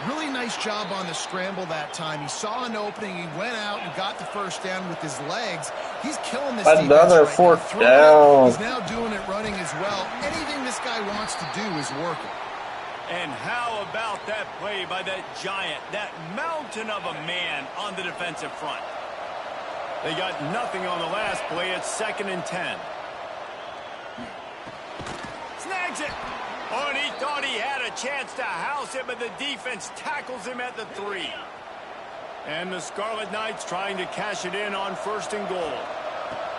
Really nice job on the scramble that time. He saw an opening. He went out and got the first down with his legs. He's killing this defense. Another fourth down. He's now doing it running as well. Anything this guy wants to do is working. And how about that play by that giant, that mountain of a man on the defensive front? They got nothing on the last play. It's 2nd and 10. Snags it. Oh, and he thought he had a chance to house it, but the defense tackles him at the 3. And the Scarlet Knights trying to cash it in on 1st and goal.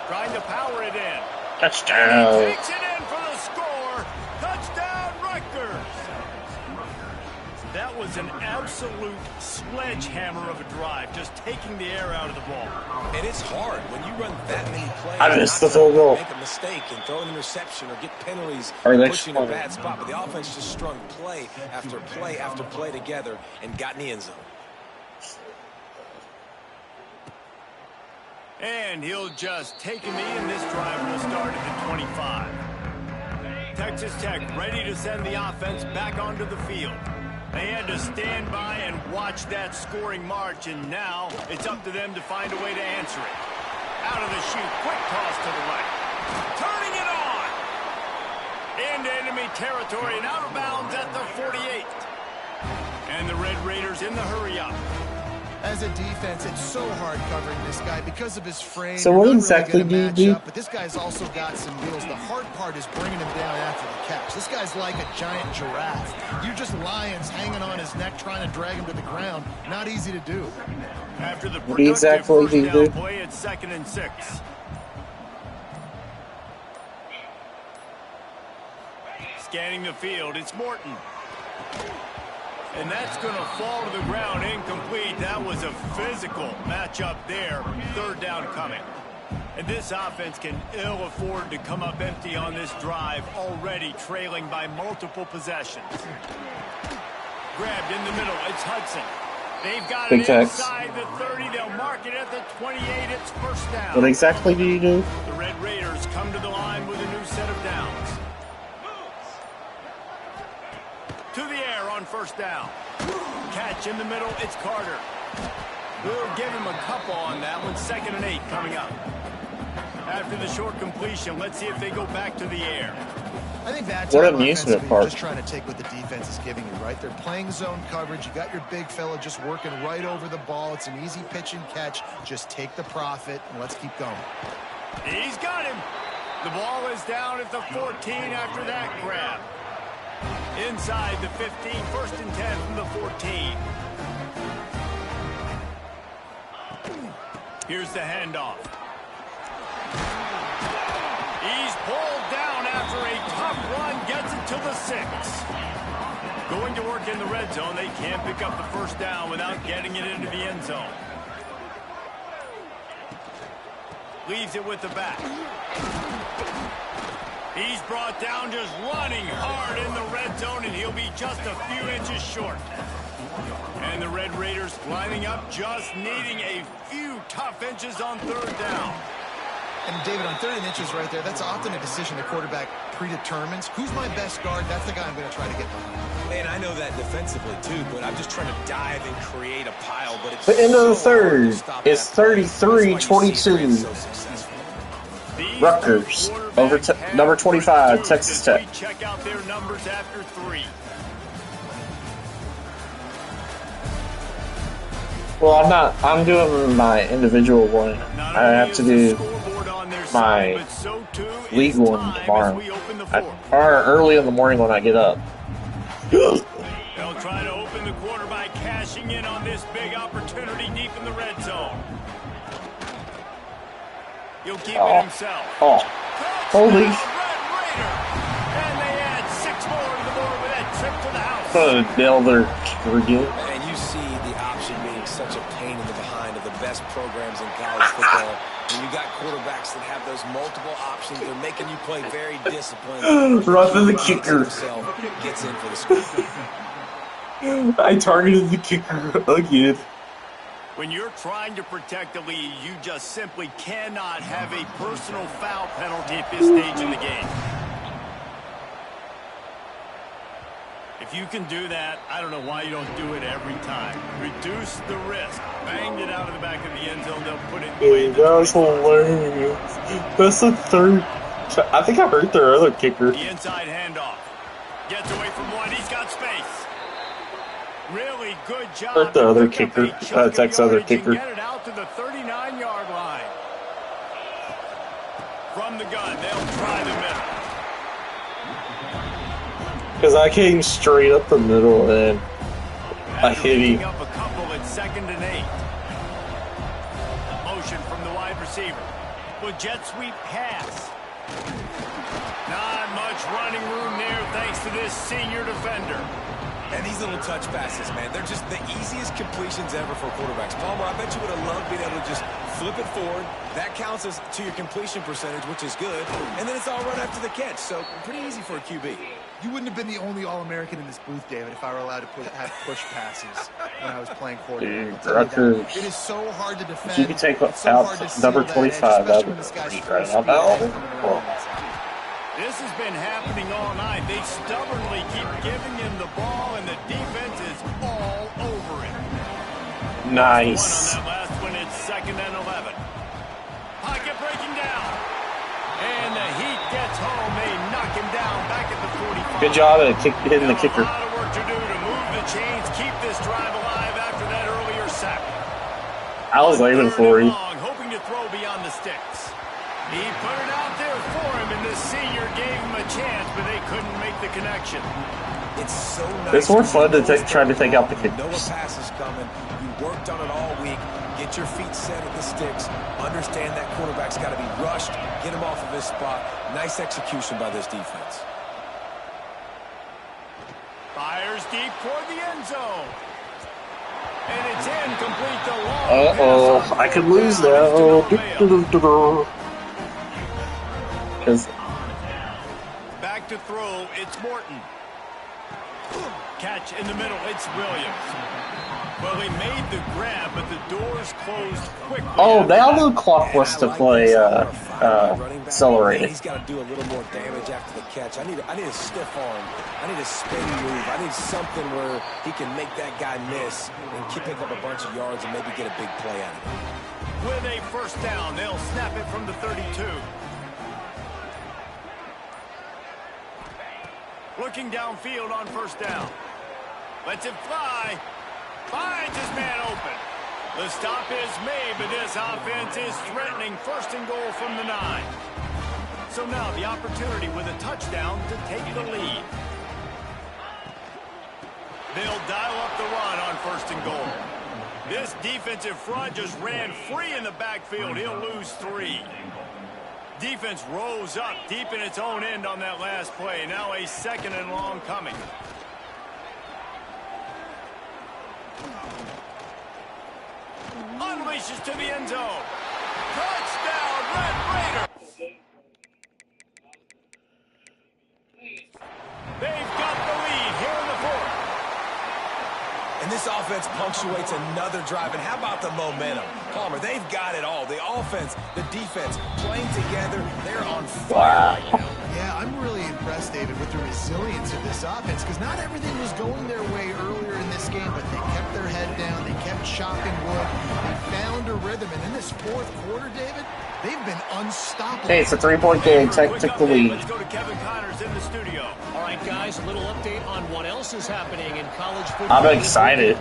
Trying to power it in. Touchdown. And he takes it in for the score. Touchdown, Rutgers. That was an absolute sledgehammer of a drive, just taking the air out of the ball. And it's hard when you run that many plays. I missed the field goal. Make a mistake and throw an interception or get penalties, Or put you in a bad spot. But the offense just strung play after play after play together and got in the end zone. And he'll just take a knee, and this drive will start at the 25. Texas Tech ready to send the offense back onto the field. They had to stand by and watch that scoring march, and now it's up to them to find a way to answer it. Out of the chute, quick toss to the right. Turning it on! Into enemy territory and out of bounds at the 48. And the Red Raiders in the hurry-up. As a defense, it's so hard covering this guy because of his frame. So what exactly do you do? But this guy's also got some wheels. The hard part is bringing him down after the catch. This guy's like a giant giraffe. You're just lions hanging on his neck trying to drag him to the ground. Not easy to do. After the what exactly do you do? Play, it's 2nd and 6. Scanning the field, it's Morton. And that's going to fall to the ground incomplete. That was a physical matchup there. 3rd down coming. And this offense can ill afford to come up empty on this drive, already trailing by multiple possessions. Grabbed in the middle. It's Hudson. They've got it inside the 30. They'll mark it at the 28. It's 1st down. What exactly do you do? The Red Raiders come to the line with a new set of downs. To the air on 1st down. Catch in the middle, it's Carter. We'll give him a couple on that one. 2nd and 8 coming up. After the short completion, let's see if they go back to the air. I think that's what amusement park. Just trying to take what the defense is giving you, right? They're playing zone coverage. You got your big fella just working right over the ball. It's an easy pitch and catch. Just take the profit and let's keep going. He's got him. The ball is down at the 14 after that grab. Inside the 15, 1st and 10 from the 14. Here's the handoff. He's pulled down after a tough run, gets it to the 6. Going to work in the red zone. They can't pick up the 1st down without getting it into the end zone. Leaves it with the back. He's brought down just running hard in the red zone, and he'll be just a few inches short. And the Red Raiders lining up, just needing a few tough inches on 3rd down. And David, on 3rd and inches right there, that's often a decision the quarterback predetermines. Who's my best guard? That's the guy I'm going to try to get behind. And I know that defensively, too, but I'm just trying to dive and create a pile. But it's the end of the 3rd is 33-22. Rutgers over number 25, Texas Tech. Check out their numbers after 3. Well, I'm doing my individual one. I have to do my league one tomorrow. Or early in the morning when I get up. They'll try to open the quarter by cashing in on this big opportunity deep in the red zone. He'll keep it himself. Oh, holy. And they add 6 more to the board with that trip to the house. Nail their kicker again. And you see the option being such a pain in the behind of the best programs in college football. When you got quarterbacks that have those multiple options, they're making you play very disciplined. Roughing the kicker. Gets in for the score. I targeted the kicker again. When you're trying to protect the lead, you just simply cannot have a personal foul penalty at this stage in the game. If you can do that, I don't know why you don't do it every time. Reduce the risk. Banged it out of the back of the end zone. They'll put it away. That was hilarious. That's the 3rd. I think I hurt their other kicker. The inside handoff. Gets away from one. He's got space. Really good job. Hurt the other kicker. Texas other kicker. Get it out to the 39-yard line. From the gun, they'll try the middle. Because I came straight up the middle and I hit him. Up a couple at 2nd and 8. Motion from the wide receiver. With jet sweep pass. Not much running room there thanks to this senior defender. And these little touch passes, man, they're just the easiest completions ever for quarterbacks. Palmer, I bet you would have loved being able to just flip it forward. That counts as to your completion percentage, which is good. And then it's all run after the catch, so pretty easy for a QB. You wouldn't have been the only All-American in this booth, David, if I were allowed to have push passes when I was playing quarterback. It is so hard to defend. You can take out number 25. That would be right on that. This has been happening all night. They stubbornly keep giving him the ball, and the defense is all over it. Nice. On that last one, it's 2nd and 11. Pocket breaking down. And the Heat gets home. They knock him down back at the 45. Good job at hitting the kicker. A lot of work to do to move the chains, keep this drive alive after that earlier sack. I was aiming for you. Hoping to throw beyond the sticks. He put it out there for him, and the senior gave him a chance, but they couldn't make the connection. It's so nice. It's more fun to try to take out the kickers. Know a pass is coming. You worked on it all week. Get your feet set at the sticks. Understand that quarterback's got to be rushed. Get him off of his spot. Nice execution by this defense. Fires deep toward the end zone. And it's incomplete to long. Uh-oh. I could lose now. Back to throw, it's Morton. Catch in the middle, it's Williams. Well, he made the grab, but the doors closed quickly. Oh, now the clock wants to play accelerated. He's got to do a little more damage after the catch. I need a stiff arm. I need a spin move. I need something where he can make that guy miss and pick up a bunch of yards and maybe get a big play out of it. With a first down, they'll snap it from the 32. Looking downfield on first down. Lets it fly. Finds his man open. The stop is made, but this offense is threatening 1st and goal from the 9. So now the opportunity with a touchdown to take the lead. They'll dial up the run on 1st and goal. This defensive front just ran free in the backfield. He'll lose 3. Defense rose up deep in its own end on that last play. Now a 2nd and long coming. Unleashes to the end zone. Touchdown, Red Raiders. They've got the lead here in the 4th. And this offense punctuates another drive. And how about the momentum? Palmer, they've got it all. The offense, the defense, playing together. They're on fire right now. Yeah, I'm really impressed, David, with the resilience of this offense, because not everything was going their way earlier in this game, but they kept their head down. They kept chopping wood. They found a rhythm. And in this 4th quarter, David, they've been unstoppable. Hey, it's a 3-point game. Tech took the lead. Let's go to Kevin Connors in the studio. All right, guys, a little update on what else is happening in college football. I'm excited.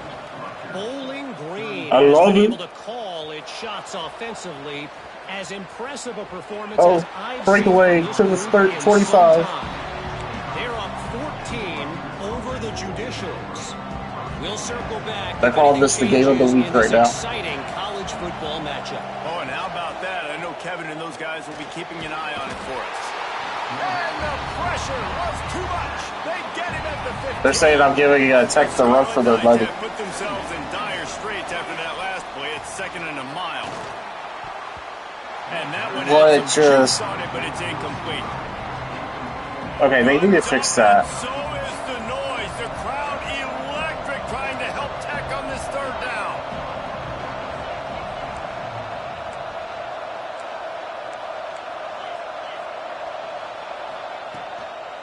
Bowling Green I has love been it. able to call its shots offensively. As impressive a performance Oh, as I've breakaway seen to the this group in 25. some time. They're up 14 over the Judicials. We'll circle back. They're calling this the game of the week right now. Exciting college football matchup. Oh, and how about that? I know Kevin and those guys will be keeping an eye on it for us. And the pressure was too much. They get him at the 50. They're saying I'm giving Tech the run for their money. Put themselves in dire straits after that last play. It's 2nd and a mile. And that one had some juice on it, but it's incomplete. Okay, they need to fix that. So is the noise. The crowd electric trying to help Tech on this 3rd down.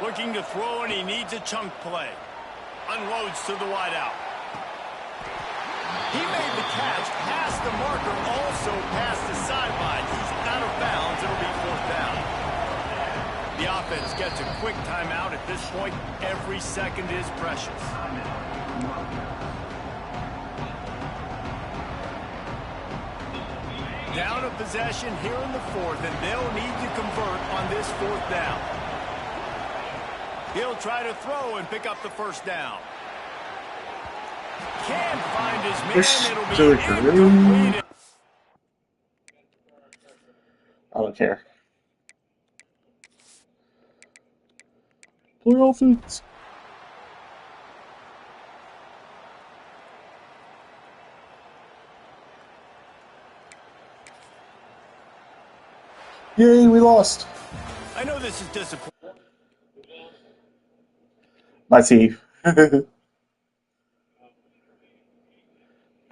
Looking to throw, and he needs a chunk play. Unloads to the wideout. He made the catch past the marker, also past the sideline. He's out of bounds. It'll be 4th down. The offense gets a quick timeout at this point. Every second is precious. Down a possession here in the 4th, and they'll need to convert on this 4th down. He'll try to throw and pick up the 1st down. Can't find his man. It'll be incomplete. I don't care. Play offense. Yay, we lost. I know this is disappointing. My team. I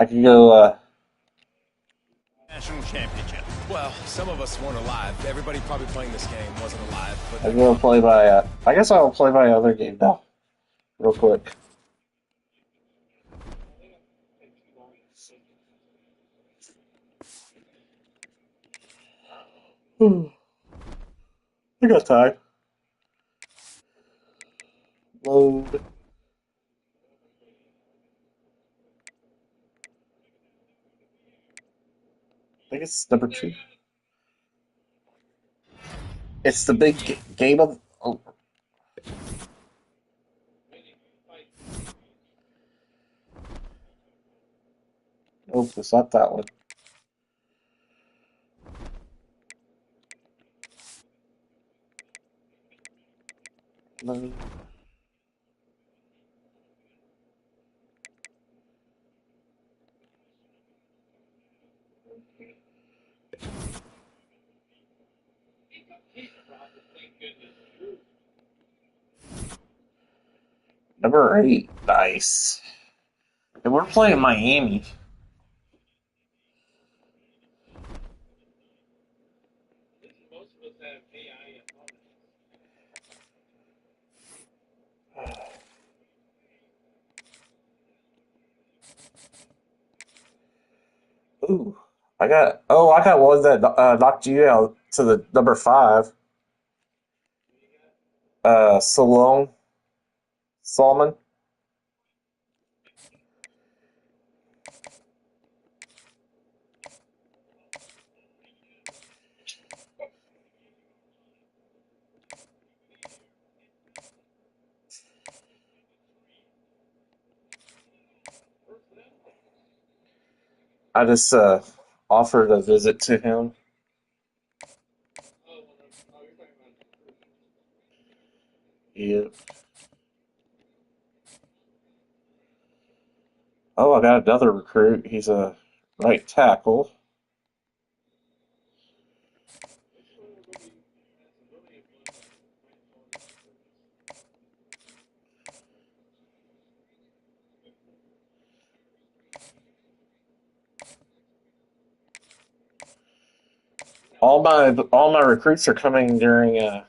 can go, National championship. Well, some of us weren't alive. Everybody probably playing this game wasn't alive. But I can go play my, I guess I'll play my other game now. Real quick. I got time. Load. I think it's number 2. It's the big game of. Oh. Nope, it's not that one. Load. Number 8. Nice. And we're playing Miami. Ooh. I got one that knocked you out to the number 5. Solomon. I just offered a visit to him. Yep. Oh, I got another recruit. He's a right tackle. All my recruits are coming during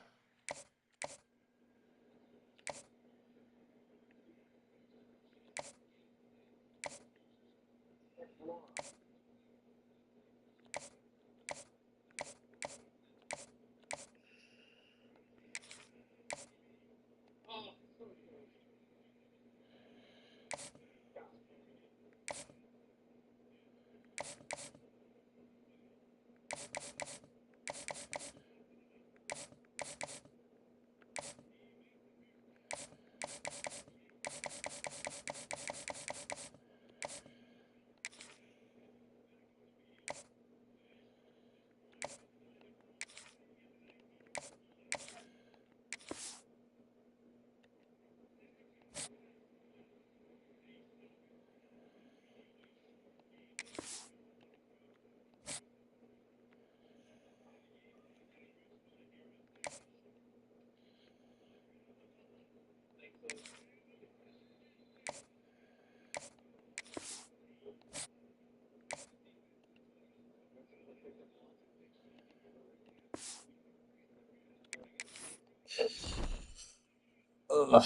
Ugh.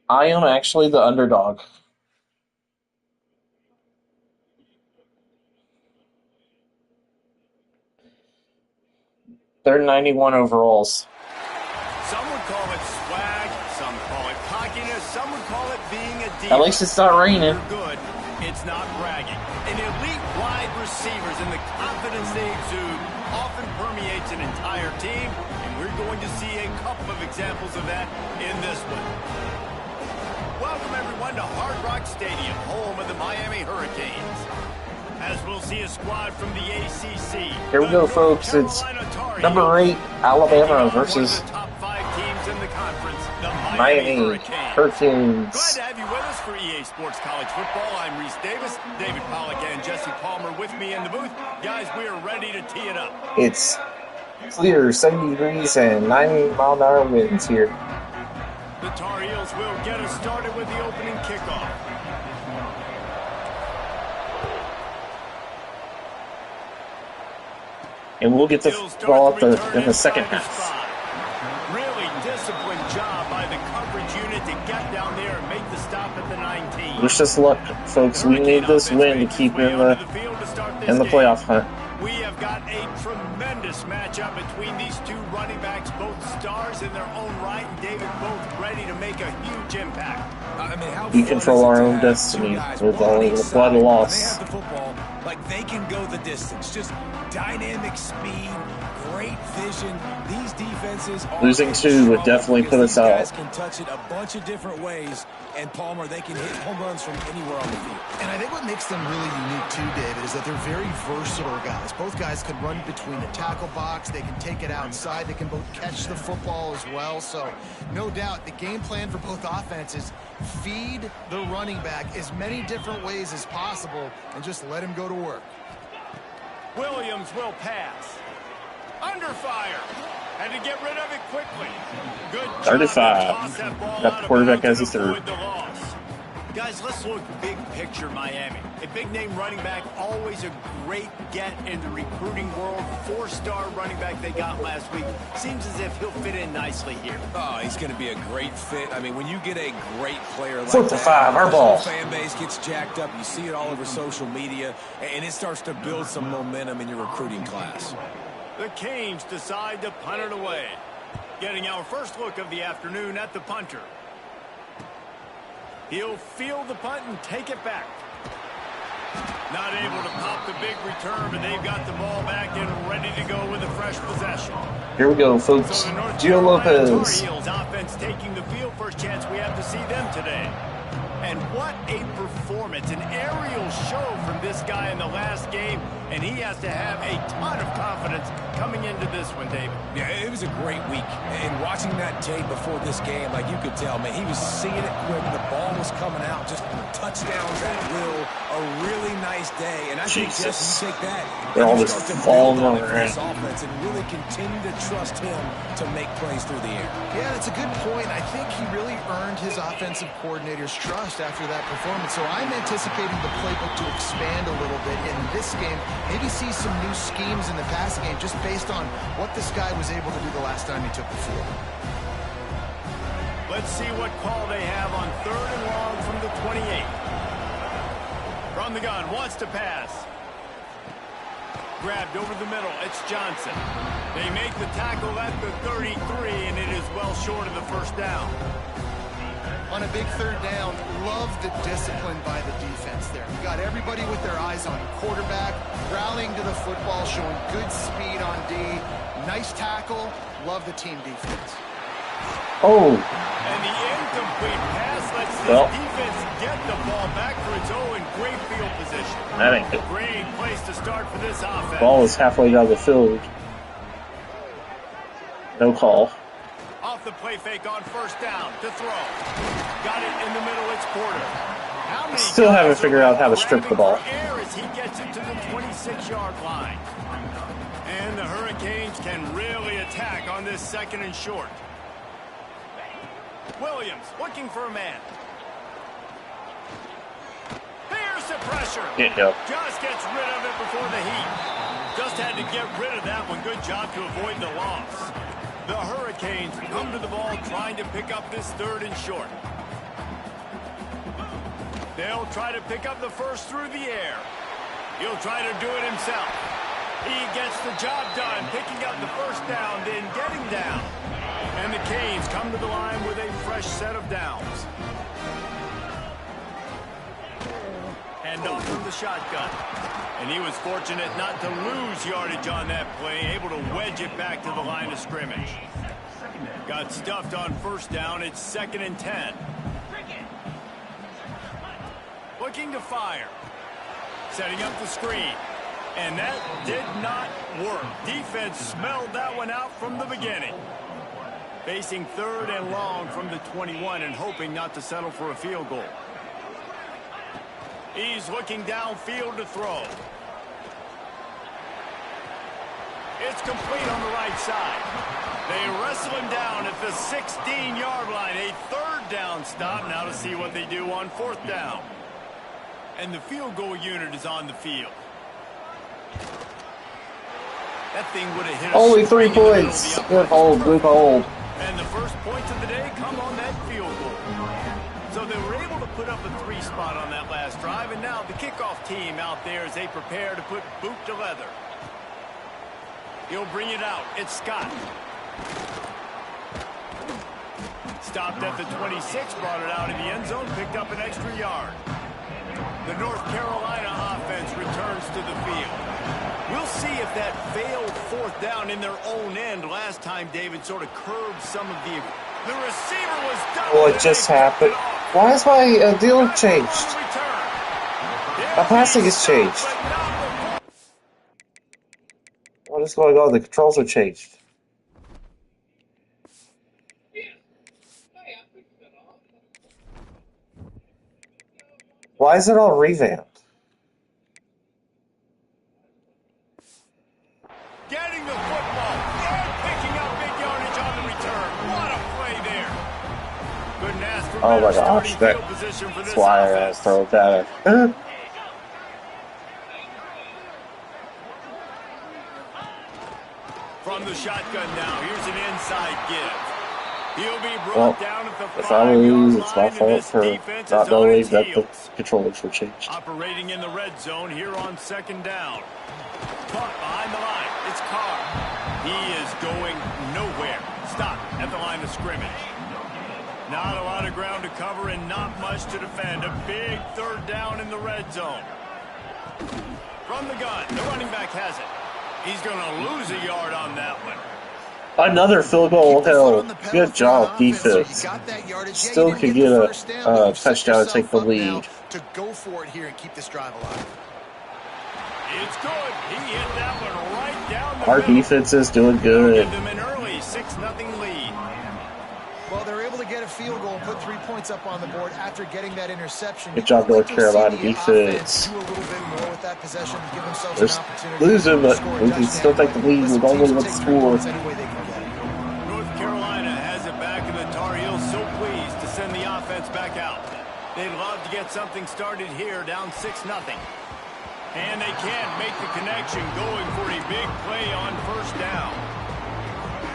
I am actually the underdog. They're 91 overalls. Some would call it swag, some call it cockiness, some would call it being a diva. At least it's not raining. You're good. It's not bragging. An elite wide receivers and the confidence they exude often permeates an entire team, and we're going to see a couple of examples of that in this one. Welcome everyone to Hard Rock Stadium, home of the Miami Hurricanes. As we'll see a squad from the ACC. Here we go, folks. It's number 8 Alabama versus top 5 teams in the conference, the Miami Hurricanes. Glad to have you with us for EA Sports College Football. I'm Reese Davis, David Pollack, and Jesse Palmer with me in the booth. Guys, we are ready to tee it up. It's clear, 70 degrees and 90-mile-an-hour winds here. The Tar Heels will get us started with the opening kickoff. And we'll get the ball in the second half. Really disciplined job by the coverage unit to get down there and make the stop at the 19. Wish us luck, folks. We need this win to keep in the playoff hunt. We have got a tremendous matchup between these two running backs, both stars in their own right, and David, both ready to make a huge impact. I mean, we control our own destiny with the loss. They have the football, like they can go the distance. Just dynamic speed, great vision. These defenses are losing two would definitely put us out. These guys can touch it a bunch of different ways, and Palmer, they can hit home runs from anywhere on the field. And I think what makes them really unique too, David, is that they're very versatile guys. Both guys can run between the tackle box. They can take it outside. They can both catch the football as well. So no doubt the game plan for both offenses, feed the running back as many different ways as possible and just let him go to work. Williams will pass. Under fire. Had to get rid of it quickly. Good job. 35. Got the quarterback as a third. Guys, let's look big picture Miami. A big-name running back, always a great get in the recruiting world. Four-star running back they got last week. Seems as if he'll fit in nicely here. Oh, he's going to be a great fit. I mean, when you get a great player like 4th and 5, our ball. The fan base gets jacked up. You see it all over social media, and it starts to build some momentum in your recruiting class. The Canes decide to punt it away. Getting our first look of the afternoon at the punter. He'll field the punt and take it back. Not able to pop the big return, but they've got the ball back and ready to go with a fresh possession. Here we go, folks. So Gio Lopez. Tar Heels offense taking the field. First chance we have to see them today. And what a performance, an aerial show from this guy in the last game, and he has to have a ton of confidence coming into this one, David. Yeah, it was a great week, and watching that tape before this game, like you could tell, man, he was seeing it quick, the ball was coming out, just touchdowns at will, a really nice day, and I think just you take that, they're all just falling over this offense and really continue to trust him to make plays through the air. Yeah, that's a good point. I think he really earned his offensive coordinator's trust after that performance. So I'm anticipating the playbook to expand a little bit in this game. Maybe see some new schemes in the passing game just based on what this guy was able to do the last time he took the field. Let's see what call they have on 3rd and long from the 28. From the gun, wants to pass. Grabbed over the middle, it's Johnson. They make the tackle at the 33, and it is well short of the first down. On a big 3rd down, love the discipline by the defense there. You got everybody with their eyes on quarterback, rallying to the football, showing good speed on D. Nice tackle. Love the team defense. Oh. And the incomplete pass lets this defense get the ball back for its own in great field position. That ain't good. Great place to start for this offense. Ball is halfway down the field. No call. Off the play fake on 1st down to throw. Got it in the middle, it's Porter. Still haven't figured out how to strip the ball. Air as he gets it to the 26-yard line. And the Hurricanes can really attack on this 2nd and short. Williams looking for a man. There's the pressure. Just gets rid of it before the heat. Just had to get rid of that one. Good job to avoid the loss. The Hurricanes come to the ball trying to pick up this 3rd and short. They'll try to pick up the first through the air. He'll try to do it himself. He gets the job done, picking up the first down, then getting down. And the Canes come to the line with a fresh set of downs. Hand off from the shotgun. And he was fortunate not to lose yardage on that play, able to wedge it back to the line of scrimmage. Got stuffed on 1st down. It's 2nd and 10. Looking to fire. Setting up the screen. And that did not work. Defense smelled that one out from the beginning. Facing 3rd and long from the 21 and hoping not to settle for a field goal. He's looking downfield to throw. It's complete on the right side. They wrestle him down at the 16-yard line. A 3rd down stop. Now to see what they do on 4th down. And the field goal unit is on the field. That thing would have hit only 3 points. Good hold, good hold. And the first points of the day come on that field goal. So they were able to put up a 3 spot on that last drive, and now the kickoff team out there as they prepare to put boot to leather. He'll bring it out. It's Scott. Stopped at the 26, brought it out in the end zone, picked up an extra yard. The North Carolina offense returns to the field. We'll see if that failed 4th down in their own end last time David sort of curbed some of the receiver was done. What just happened? Why is my deal changed? My passing is changed. What is going on? The controls are changed. Why is it all revamped? Getting the football and picking up big yardage on the return. What a play there. Couldn't ask for Oh my better gosh, starting field position for this that's why I offense. throw that. From the shotgun now, here's an inside give. He'll be brought down at the 5-yard if I lose, it's my line, and fault this for defense not is on knowing its that the heels. controllers were changed. Operating in the red zone here on 2nd down. Caught behind the line. It's Carr. He is going nowhere. Stop at the line of scrimmage. Not a lot of ground to cover and not much to defend. A big 3rd down in the red zone. From the gun, the running back has it. He's going to lose a yard on that one. Another field goal held. Good job, defense. Still could get a touchdown and take the lead. To go for it here and keep this drive alive. It's good. He hit that one right down the Our middle. defense is doing good. Give them an early 6-0 lead. Well, they're able to get a field goal and put 3 points up on the board after getting that interception. Good job, North Carolina defense. Do a little bit more with that possession to give themselves We're an opportunity losing, but to score a we can still touchdown. take the lead. Listen, We're only teams with take the 3 score. points any way they can get it. North Carolina has it back, and the Tar Heels so pleased to send the offense back out. They'd love to get something started here, down 6-0. And they can't make the connection, going for a big play on 1st down.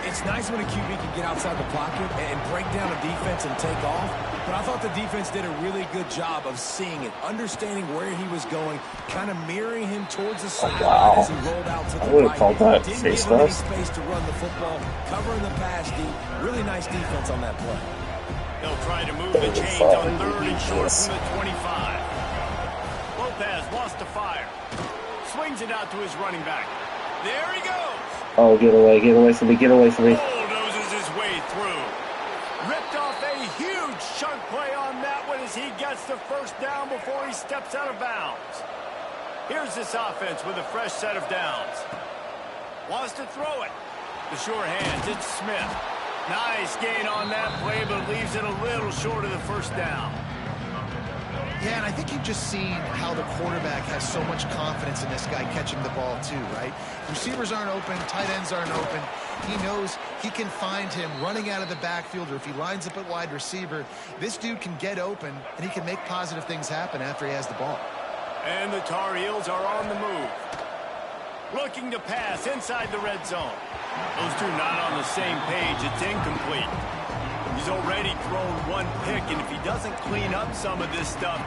It's nice when a QB can get outside the pocket and break down a defense and take off, but I thought the defense did a really good job of seeing it, understanding where he was going, kind of mirroring him towards the sideline as he rolled out to the I would have right. called that Didn't face give him any mask. space to run the football, covering the pass deep. Really nice defense on that play. They'll try to move the chains on 3rd and short from the 25. Lopez lost to fire. Swings it out to his running back. There he goes. Oh, get away from me, get away from me. Bulldozes his way through. Ripped off a huge chunk play on that one as he gets the 1st down before he steps out of bounds. Here's this offense with a fresh set of downs. Wants to throw it. The sure hands, it's Smith. Nice gain on that play, but leaves it a little short of the 1st down. Yeah, and I think you've just seen how the quarterback has so much confidence in this guy catching the ball too, right? Receivers aren't open, tight ends aren't open. He knows he can find him running out of the backfield, or if he lines up at wide receiver, this dude can get open, and he can make positive things happen after he has the ball. And the Tar Heels are on the move. Looking to pass inside the red zone. Those two not on the same page. It's incomplete. He's already thrown 1 pick, and if he doesn't clean up some of this stuff,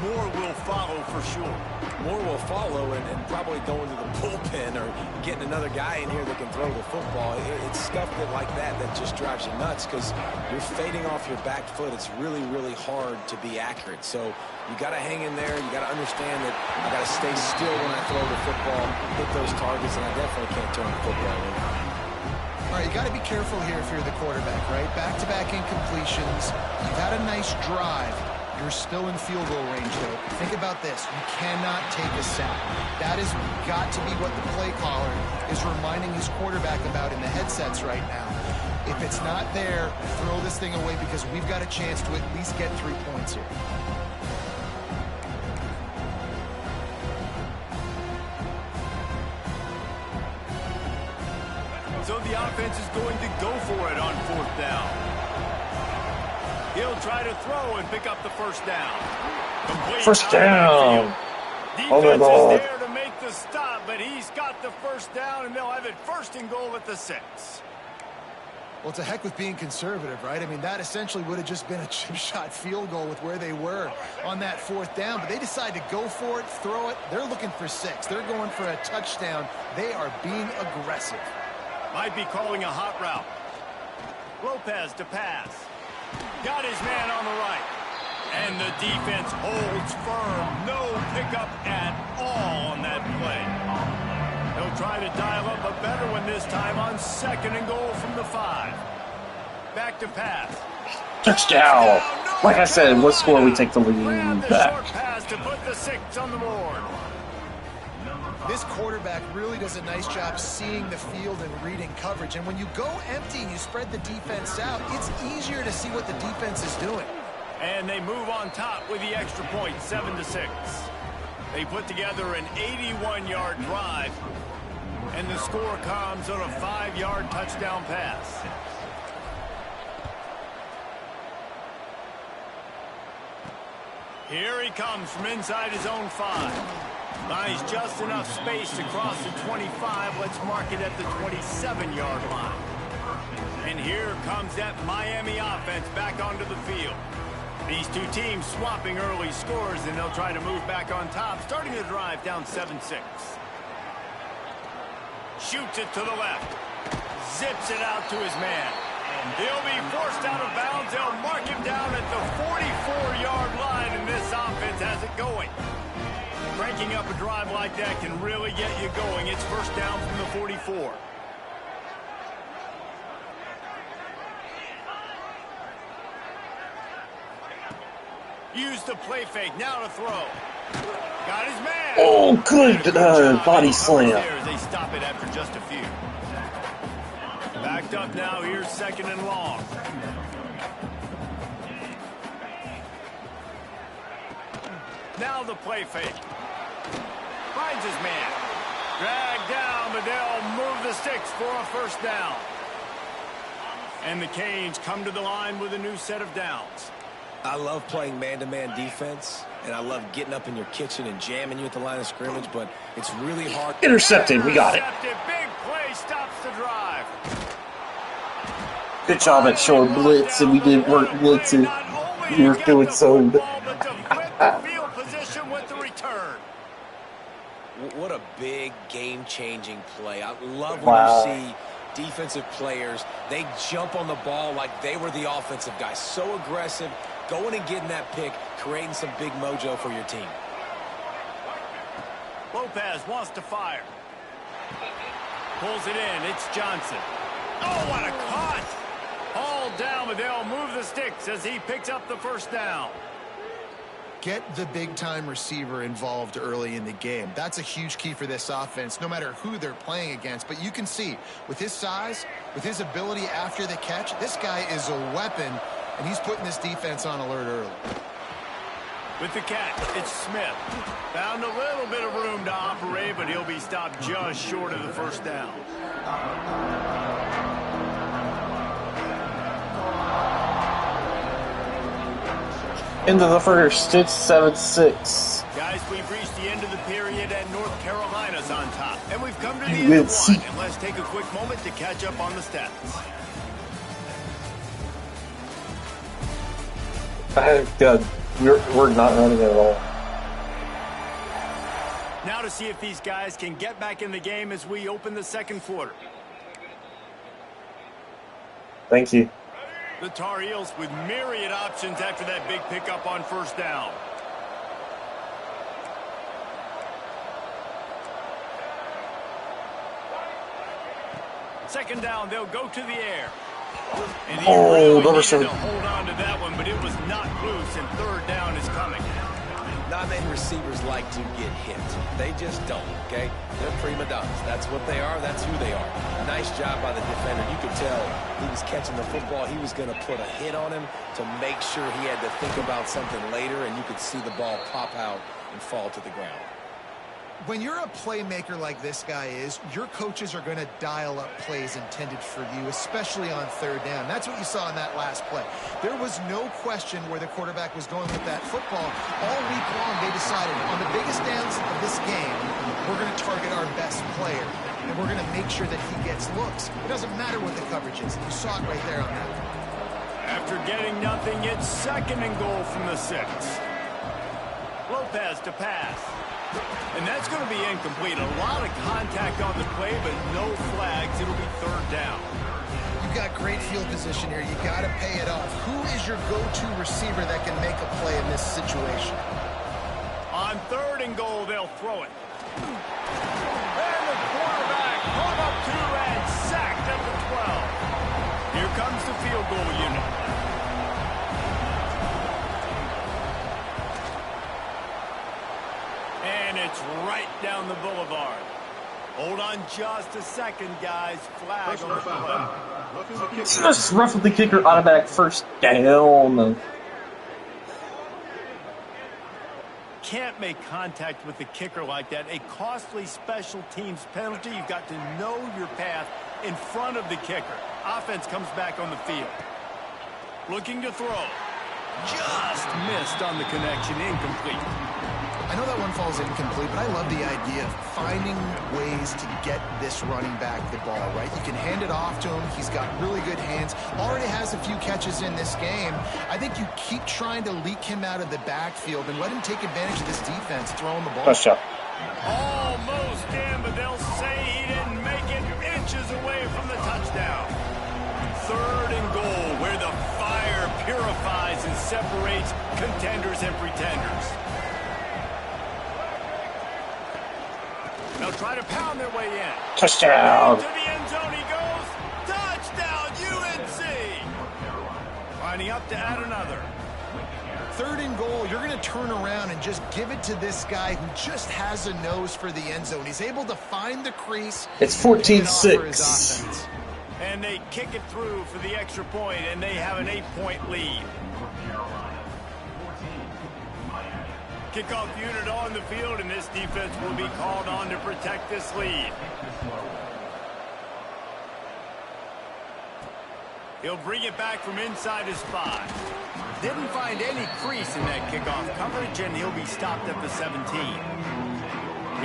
more will follow for sure. More will follow, and probably going to the bullpen or getting another guy in here that can throw the football. It's stuff like that just drives you nuts because you're fading off your back foot. It's really, really hard to be accurate. So you got to hang in there. You got to understand that I got to stay still when I throw the football, hit those targets, and I definitely can't turn the football over. All right, you got to be careful here if you're the quarterback, right? Back-to-back incompletions. You've had a nice drive. You're still in field goal range, though. Think about this. You cannot take a sack. That has got to be what the play caller is reminding his quarterback about in the headsets right now. If it's not there, throw this thing away because we've got a chance to at least get 3 points here. So the offense is going to go for it on 4th down. He'll try to throw and pick up the first down. First down. Oh my God. Defense is there to make the stop, but he's got the first down, and they'll have it 1st and goal at the 6. Well, to heck with being conservative, right? I mean, that essentially would have just been a chip shot field goal with where they were on that 4th down, but they decide to go for it, throw it. They're looking for 6. They're going for a touchdown. They are being aggressive. Might be calling a hot route. Lopez to pass. Got his man on the right. And the defense holds firm. No pickup at all on that play. He'll try to dial up a better one this time on 2nd and goal from the 5. Back to pass. Touchdown! Like I said, what score we take the lead back. Short pass to put the 6 on the board. This quarterback really does a nice job seeing the field and reading coverage. And when you go empty and you spread the defense out, it's easier to see what the defense is doing. And they move on top with the extra point, 7-6. They put together an 81-yard drive, and the score comes on a 5-yard touchdown pass. Here he comes from inside his own 5. Buys just enough space to cross the 25. Let's mark it at the 27-yard line. And here comes that Miami offense back onto the field. These two teams swapping early scores, and they'll try to move back on top, starting the drive down 7-6. Shoots it to the left. Zips it out to his man. He'll be forced out of bounds. They'll mark him down at the 44-yard line, and this offense has it going. Breaking up a drive like that can really get you going. It's 1st down from the 44. Use the play fake. Now to throw. Got his man. Oh, good body slam. They stop it after just a few. Backed up now. Here's 2nd and long. Now the play fake. Finds his man. Dragged down, but they'll move the sticks for a 1st down. And the Canes come to the line with a new set of downs. I love playing man-to-man defense, and I love getting up in your kitchen and jamming you at the line of scrimmage, but it's really hard. Intercepted. We got it. Big play stops the drive. Good job at showing blitz, and we didn't work blitzing. We were doing so. Field position with the return. What a big game-changing play. I love when you see defensive players, they jump on the ball like they were the offensive guy. So aggressive, going and getting that pick, creating some big mojo for your team. Lopez wants to fire. Pulls it in. It's Johnson. Oh, what a cut! Hauled down, but they'll move the sticks as he picks up the 1st down. Get the big-time receiver involved early in the game. That's a huge key for this offense, no matter who they're playing against. But you can see, with his size, with his ability after the catch, this guy is a weapon, and he's putting this defense on alert early. With the catch, it's Smith. Found a little bit of room to operate, but he'll be stopped just short of the 1st down. Into the first, it's 7-6. Guys, we've reached the end of the period, and North Carolina's on top. And we've come to the end of one. And let's take a quick moment to catch up on the stats. God, we're not running at all. Now to see if these guys can get back in the game as we open the 2nd quarter. Thank you. The Tar Heels with myriad options after that big pickup on 1st down. Second down, they'll go to the air. And he really needed to hold on to that one, but it was not loose, and 3rd down is coming. Not many receivers like to get hit. They just don't, okay? They're prima donnas. That's what they are. That's who they are. Nice job by the defender. You could tell he was catching the football. He was going to put a hit on him to make sure he had to think about something later, and you could see the ball pop out and fall to the ground. When you're a playmaker like this guy is, your coaches are going to dial up plays intended for you, especially on third down. That's what you saw in that last play. There was no question where the quarterback was going with that football. All week long, they decided on the biggest downs of this game, we're going to target our best player, and we're going to make sure that he gets looks. It doesn't matter what the coverage is. You saw it right there on that one. After getting nothing, it's 2nd and goal from the 6. Lopez to pass. And that's going to be incomplete. A lot of contact on the play, but no flags. It'll be 3rd down. You've got great field position here. You got to pay it off. Who is your go-to receiver that can make a play in this situation? On 3rd and goal, they'll throw it. And the quarterback hung up 2 and sacked at the 12. Here comes the field goal unit. And it's right down the boulevard. Hold on just a second, guys. Flag on the play. It's just rough with the kicker, automatic 1st down. Can't make contact with the kicker like that. A costly special teams penalty. You've got to know your path in front of the kicker. Offense comes back on the field. Looking to throw. Just missed on the connection. Incomplete. I know that one falls incomplete, but I love the idea of finding ways to get this running back the ball, right? You can hand it off to him. He's got really good hands. Already has a few catches in this game. I think you keep trying to leak him out of the backfield and let him take advantage of this defense throwing the ball. Cashapp. Almost in, but they'll say he didn't make it. Inches away from the touchdown. 3rd and goal, where the fire purifies and separates contenders and pretenders. They'll try to pound their way in. Touchdown. To the end zone he goes. Touchdown, UNC. Lining up to add another. 3rd and goal, you're going to turn around and just give it to this guy who just has a nose for the end zone. He's able to find the crease. It's 14-6. And they kick it through for the extra point, and they have an 8-point lead. Kickoff unit on the field, and this defense will be called on to protect this lead. He'll bring it back from inside his 5. Didn't find any crease in that kickoff coverage, and he'll be stopped at the 17.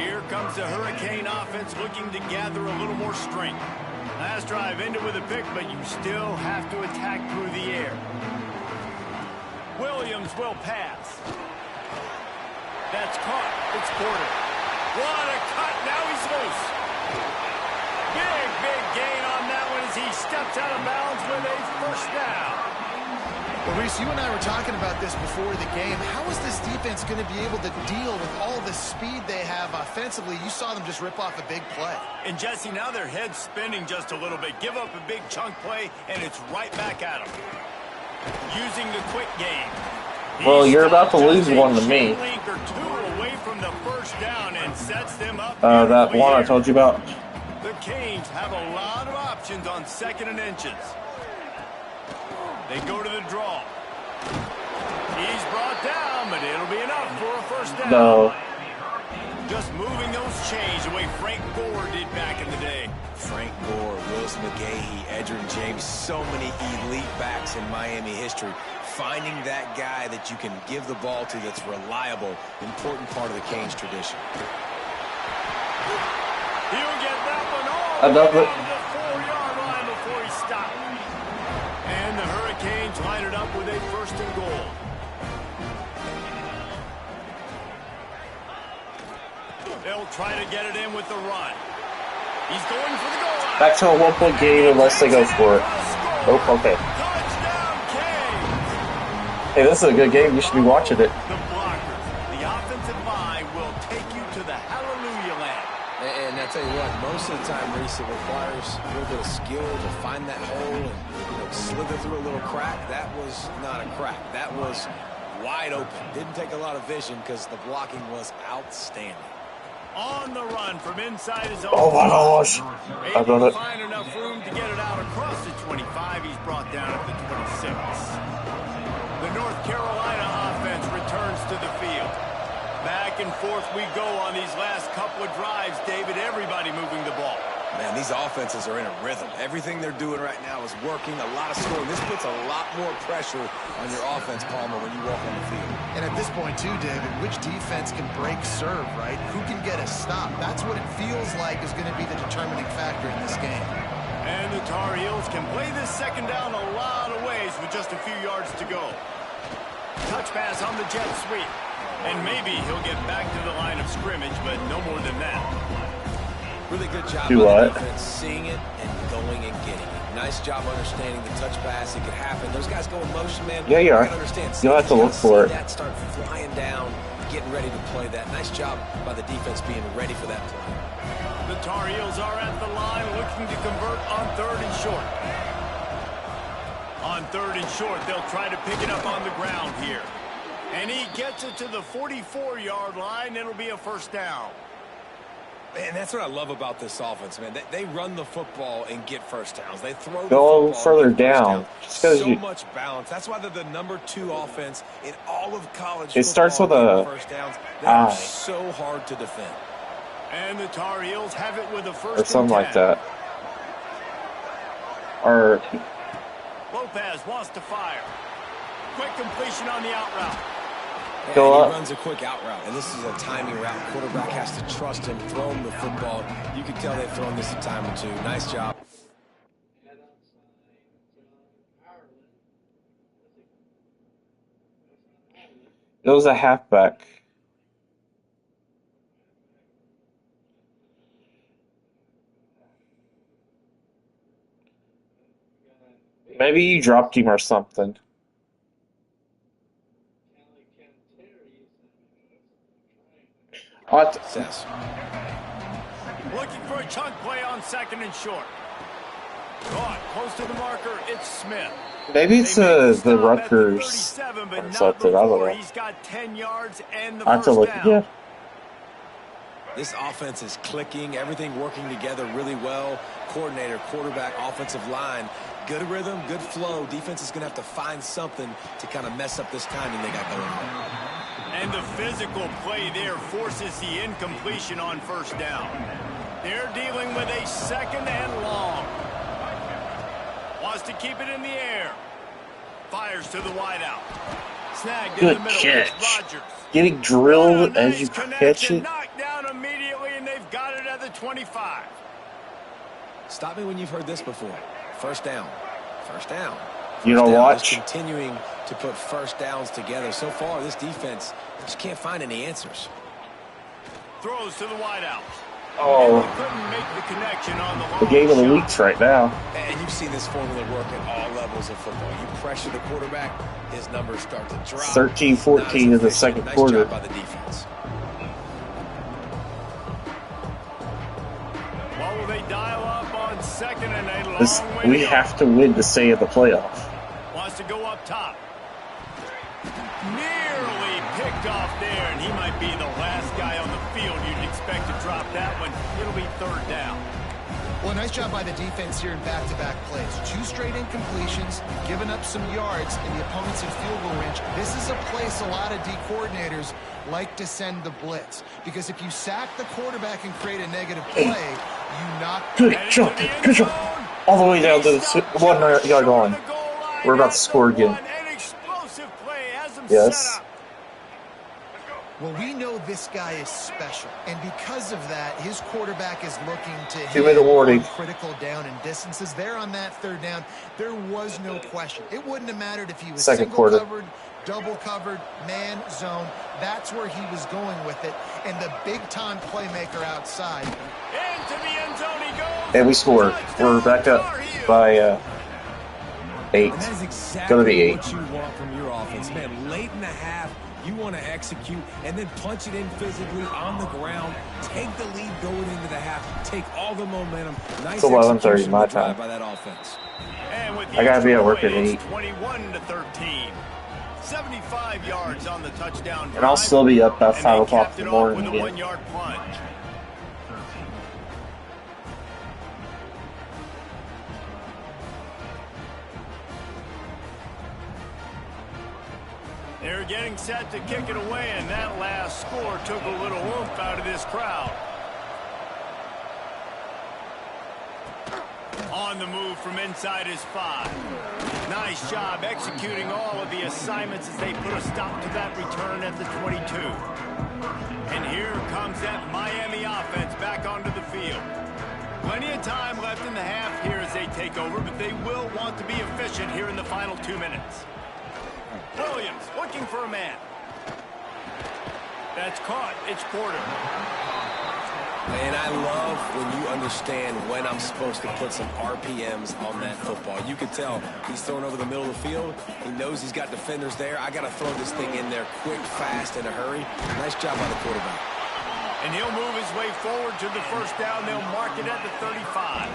Here comes the Hurricane offense looking to gather a little more strength. Last drive ended with a pick, but you still have to attack through the air. Williams will pass. That's caught. It's Porter. What a cut. Now he's loose. Big gain on that one as he steps out of bounds with a 1st down. Well, Reese, you and I were talking about this before the game. How is this defense going to be able to deal with all the speed they have offensively? You saw them just rip off a big play. And, Jesse, now their head's spinning just a little bit. Give up a big chunk play, and it's right back at them. Using the quick game. Well, you're about to lose one to me. Link or 2 away from the 1st down and sets them up. That one I told you about. The Canes have a lot of options on 2nd and inches. They go to the draw. He's brought down, but it'll be enough for a 1st down. No. Just moving those chains the way Frank Gore did back in the day. Frank Gore, Willis McGahee, Edgerrin James, so many elite backs in Miami history. Finding that guy that you can give the ball to that's reliable, important part of the Canes tradition. He'll get that one all the way down to the 4-yard line before he stopped. And the Hurricanes line it up with a 1st and goal. They'll try to get it in with the run. He's going for the goal line. Back to a 1-point game unless they go for it. Oh, okay. Touchdown, Canes. Hey, this is a good game. You should be watching it. The blockers, the offensive line will take you to the hallelujah land. And I tell you what, most of the time, Reese, it requires a little bit of skill to find that hole and slither through a little crack. That was not a crack. That was wide open. Didn't take a lot of vision because the blocking was outstanding. On the run from inside his own. Oh my gosh. I got it. Find enough room to get it out across the 25. He's brought down at the 26. The North Carolina offense returns to the field. Back and forth we go on these last couple of drives, David. Everybody moving the ball. Man, these offenses are in a rhythm. Everything they're doing right now is working. A lot of scoring. This puts a lot more pressure on your offense, Palmer, when you walk on the field. And at this point, too, David, which defense can break serve, right? Who can get a stop? That's what it feels like is going to be the determining factor in this game. And the Tar Heels can play this second down a lot of ways with just a few yards to go. Touch pass on the jet sweep. And maybe he'll get back to the line of scrimmage, but no more than that. Really good job by the defense, seeing it and going and getting it. Nice job understanding the touch pass. It could happen. Those guys go in motion, man. Yeah, you are. You'll have to look for it. That start flying down, getting ready to play that. Nice job by the defense being ready for that play. The Tar Heels are at the line looking to convert on 3rd and short. On 3rd and short, they'll try to pick it up on the ground here. And he gets it to the 44-yard line. It'll be a first down. Man, that's what I love about this offense, man. They run the football and get first downs. They throw the go football further down. So much balance. That's why they're the #2 offense in all of college football. It starts with a first downs. They're so hard to defend. And the Tar Heels have it with a first or something like that. Or Lopez wants to fire. Quick completion on the out route. Go and up. He runs a quick out route, and this is a timing route. Quarterback has to trust him, throw him the football. You can tell they've thrown this a time or two. Nice job. It was a halfback. Maybe you dropped him or something. Success. Looking for a chunk play on 2nd and short. Caught close to the marker. It's Smith. Maybe it's the Rutgers or something. I don't know. He's got 10 yards and the I have to first look down. again. This offense is clicking, everything working together really well. Coordinator, quarterback, offensive line. Good rhythm, good flow. Defense is going to have to find something to kind of mess up this timing they got going on. And the physical play there forces the incompletion on first down. They're dealing with a 2nd and long. Wants to keep it in the air. Fires to the wideout. Snagged in the middle. It's Rodgers. Getting drilled as you catch it. Knocked down immediately, and they've got it at the 25. Stop me when you've heard this before. First down. First down. You know, watch. Continuing to put first downs together. So far, this defense just can't find any answers. Throws to the wideout. Oh, Couldn't make the connection on the the game of the weeks right now. And you've seen this formula work at all levels of football. You pressure the quarterback, his numbers start to drop. 13-14 in the second quarter. Nice job by the defense. What will they dial up on 2nd and a long way We to go. have to win to stay in the playoff. Wants to go up top. Nearly picked off there, and he might be the last guy on the field you'd expect to drop that one. It'll be 3rd down. Well, nice job by the defense here in back-to-back plays. 2 straight incompletions, giving up some yards in the opponent's in field goal range. This is a place a lot of D coordinators like to send the blitz. Because if you sack the quarterback and create a negative play, you knock... Good jump. Good jump. All the way down to the 1 yard line. We're about to score again. An explosive play has him Yes. set up. Well, we know this guy is special, and because of that, his quarterback is looking to hit 2-minute warning. critical down and distances. There on that 3rd down, there was no question. It wouldn't have mattered if he was Second single quarter. covered, double covered, man zone. That's where he was going with it, and the big-time playmaker outside. Into the end zone he goes. And we scored. We're back up by 8. And that is exactly Gonna be 8. what you want from your offense, man. Late in the half, you want to execute and then punch it in physically on the ground. Take the lead going into the half. Take all the momentum. Nice It's 11:30 execution my to drive time. by that offense. And with the I gotta be at extra work at point, 8. it's 21-13. 75 yards on the touchdown drive. And I'll still be up by 5 o'clock in the morning with a again. 1-yard plunge. They're getting set to kick it away, and that last score took a little oomph out of this crowd. On the move from inside his 5. Nice job executing all of the assignments as they put a stop to that return at the 22. And here comes that Miami offense back onto the field. Plenty of time left in the half here as they take over, but they will want to be efficient here in the final 2 minutes. Williams looking for a man. That's caught. It's Porter. And I love when you understand when I'm supposed to put some RPMs on that football. You can tell he's throwing over the middle of the field. He knows he's got defenders there. I got to throw this thing in there quick, fast, in a hurry. Nice job by the quarterback. And he'll move his way forward to the first down. They'll mark it at the 35.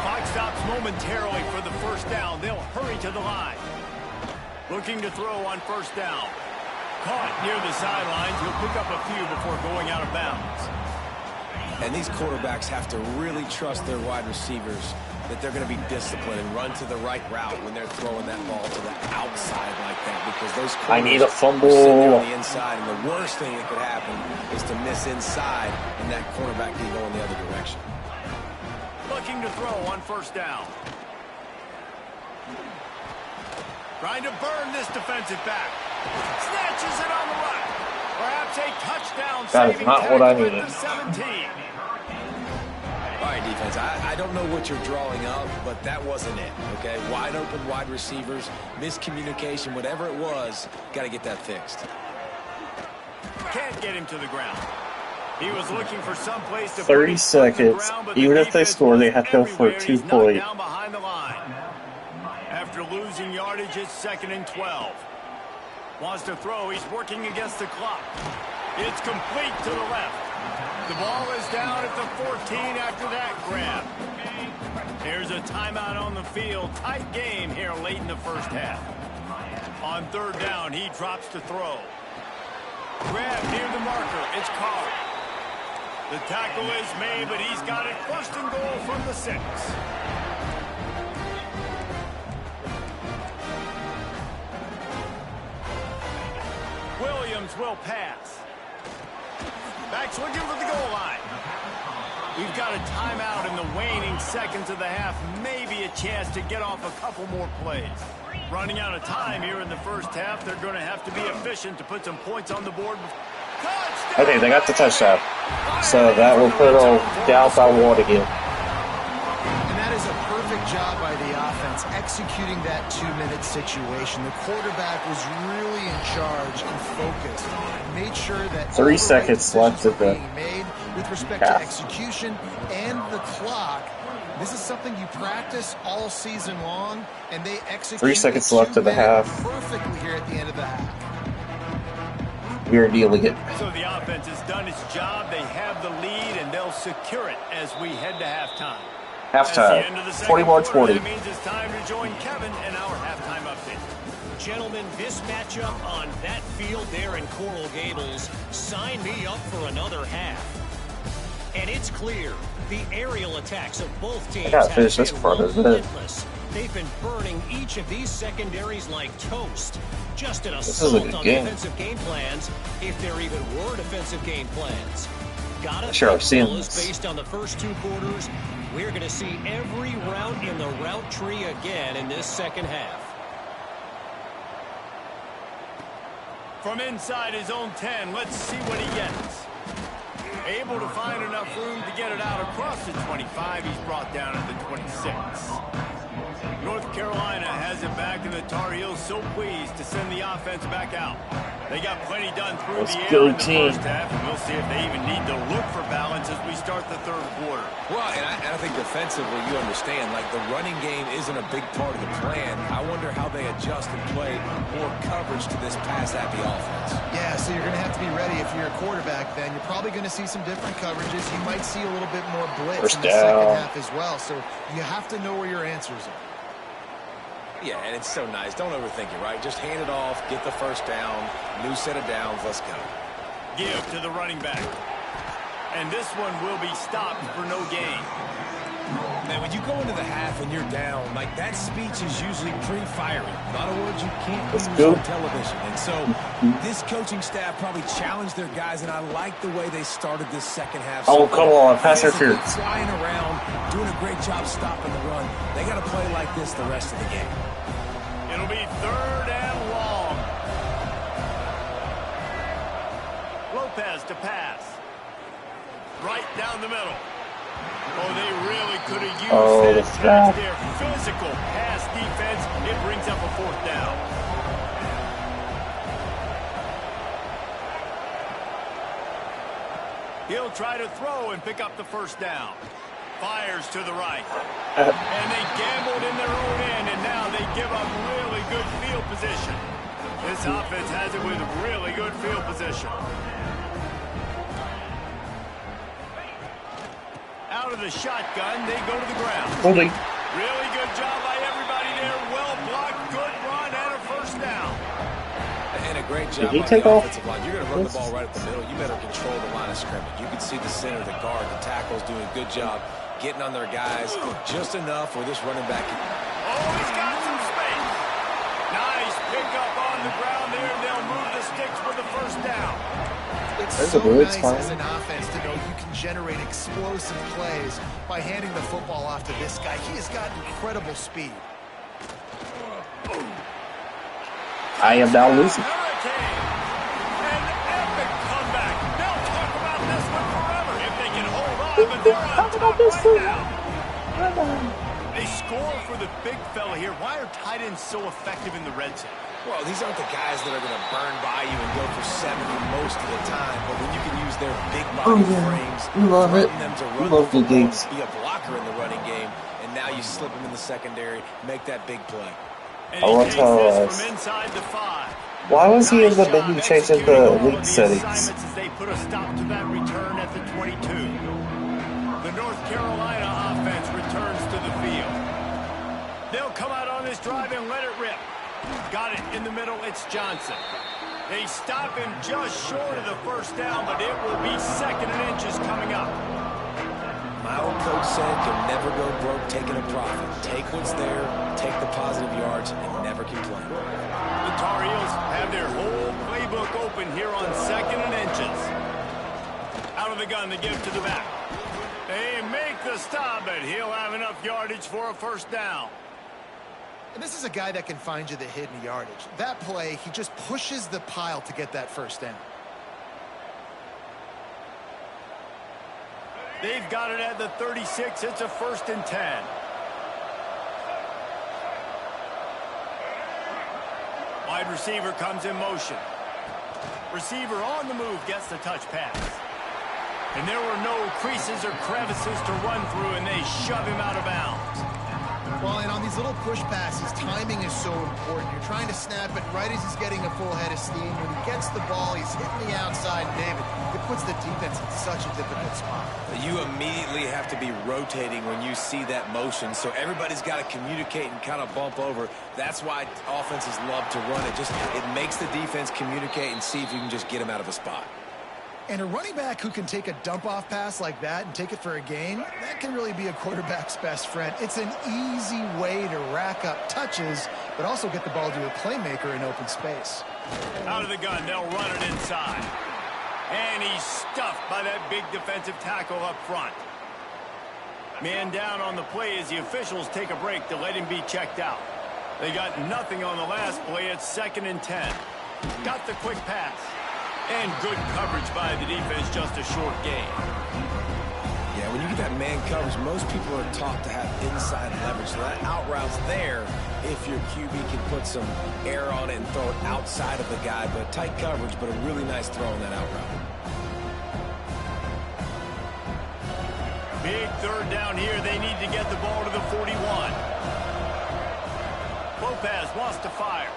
Clock stops momentarily for the first down. They'll hurry to the line. Looking to throw on first down. Caught near the sidelines. He'll pick up a few before going out of bounds. And these quarterbacks have to really trust their wide receivers that they're going to be disciplined and run to the right route when they're throwing that ball to the outside like that, because those I need a fumble on the inside, and the worst thing that could happen is to miss inside and that quarterback can go in the other direction. Looking to throw on first down. Trying to burn this defensive back. Snatches it on the right. Perhaps a touchdown. That is not what I needed. 17. All right, defense, I don't know what you're drawing up, but that wasn't it, okay? Wide open wide receivers, miscommunication, whatever it was, got to get that fixed. Can't get him to the ground. He was looking for some place to 30 seconds. Even if they score, they have to go for a 2-point. Down behind the line. After losing yardage, it's 2nd and 12. Wants to throw. He's working against the clock. It's complete to the left. The ball is down at the 14 after that grab. There's a timeout on the field. Tight game here late in the first half. On third down, he drops to throw. Grab near the marker. It's caught. The tackle is made, but he's got it first and goal from the 6. Williams will pass. Backs looking for the goal line. We've got a timeout in the waning seconds of the half. Maybe a chance to get off a couple more plays. Running out of time here in the first half. They're going to have to be efficient to put some points on the board. Okay, they got the touchdown. So that will put them down by 1 again. And that is a perfect job by the offense executing that 2-minute situation. The quarterback was really in charge and focused. Made sure that 3 seconds left of the made with respect half. to execution and the clock. This is something you practice all season long, and they execute 3 seconds left of the half. perfectly here at the end of the half. We're dealing it. So the offense has done its job. They have the lead, and they'll secure it as we head to halftime. Halftime, 21-20. That means it's time to join Kevin in our halftime update. Gentlemen, this matchup on that field there in Coral Gables, sign me up for another half. And it's clear, the aerial attacks of both teams gotta have finish this been part, isn't it? relentless. They've been burning each of these secondaries like toast. Just an This is a assault good on game. defensive game plans, if there even were defensive game plans. Gotta Sure, think, I've seen fellas, this. based on the first 2 quarters, we're going to see every route in the route tree again in this second half. From inside his own 10, let's see what he gets. Able to find enough room to get it out across the 25. He's brought down at the 26. North Carolina has it back, and the Tar Heels so pleased to send the offense back out. They got plenty done through Let's the go, air in the team. first half, and we'll see if they even need to look for balance as we start the third quarter. Well, and I think defensively, you understand, like the running game isn't a big part of the plan. I wonder how they adjust and play more coverage to this pass-happy offense. Yeah, so you're going to have to be ready if you're a quarterback then. You're probably going to see some different coverages. You might see a little bit more blitz First in the second down. half as well. So you have to know where your answers are. Yeah, and it's so nice. Don't overthink it, right? Just hand it off, get the first down, new set of downs, let's go. Give to the running back. And this one will be stopped for no gain. Man, when you go into the half and you're down, like that speech is usually pre-firing. A lot of words you can't use on television. And so this coaching staff probably challenged their guys, and I like the way they started this second half. Oh, come on, pass interference. Flying around, doing a great job stopping the run. They got to play like this the rest of the game. It'll be 3rd and long. Lopez to pass. Right down the middle. Oh, they really could have used that their physical pass defense. It brings up a 4th down. He'll try to throw and pick up the 1st down. Fires to the right. And they gambled in their own end, and now they give up really good field position. This offense has it with really good field position. Out of the shotgun, they go to the ground. Holding. Really good job by everybody there. Well blocked, good run, and a 1st down. And a great job Did he on take the off? offensive line. You're going to run the ball right up the middle. You better control the line of scrimmage. You can see the center, the guard, the tackles doing a good job getting on their guys just enough where this running back can... Oh, he's got some space. Nice pickup on the ground there. They'll move the sticks for the 1st down. It's There's so a blitz nice fine. as an offense to know you can generate explosive plays by handing the football off to this guy. He has got incredible speed. I am now losing. Hurricane. An epic comeback. They'll talk about this one forever if they can hold on, but they're on top right now. They score for the big fella here. Why are tight ends so effective in the red zone? Well, these aren't the guys that are going to burn by you and go for 70 most of the time, but when you can use their big body frames, love it. them to run Love the the football, games. be a blocker in the running game, and now you slip them in the secondary, make that big play. And I he want takes to this from inside the 5. Why was he in the Nice job menu changing executing the all of league the settings? assignments as they put a stop to that return at the 22. The North Carolina offense returns to the field. They'll come out on this drive and let it rip. Got it in the middle. It's Johnson. They stop him just short of the 1st down, but it will be 2nd and inches coming up. My old coach said you'll never go broke taking a profit. Take what's there, take the positive yards, and never complain. The Tar Heels have their whole playbook open here on 2nd and inches. Out of the gun, they give to the back. They make the stop, but he'll have enough yardage for a 1st down. And this is a guy that can find you the hidden yardage. That play, he just pushes the pile to get that 1st down. They've got it at the 36. It's a 1st and 10. Wide receiver comes in motion. Receiver on the move gets the touch pass. And there were no creases or crevices to run through, and they shove him out of bounds. Well, and on these little push passes, timing is so important. You're trying to snap it right as he's getting a full head of steam. When he gets the ball, he's hitting the outside. David, it puts the defense in such a difficult spot. You immediately have to be rotating when you see that motion, so everybody's got to communicate and kind of bump over. That's why offenses love to run it. It makes the defense communicate and see if you can just get him out of a spot. And a running back who can take a dump-off pass like that and take it for a gain, that can really be a quarterback's best friend. It's an easy way to rack up touches, but also get the ball to a playmaker in open space. Out of the gun, they'll run it inside. And he's stuffed by that big defensive tackle up front. Man down on the play as the officials take a break to let him be checked out. They got nothing on the last play. It's 2nd and 10. Got the quick pass. And good coverage by the defense, just a short gain. Yeah, when you get that man coverage, most people are taught to have inside leverage. So that out route's there if your QB can put some air on it and throw it outside of the guy. But tight coverage, but a really nice throw on that out route. Big 3rd down here. They need to get the ball to the 41. Lopez wants to fire.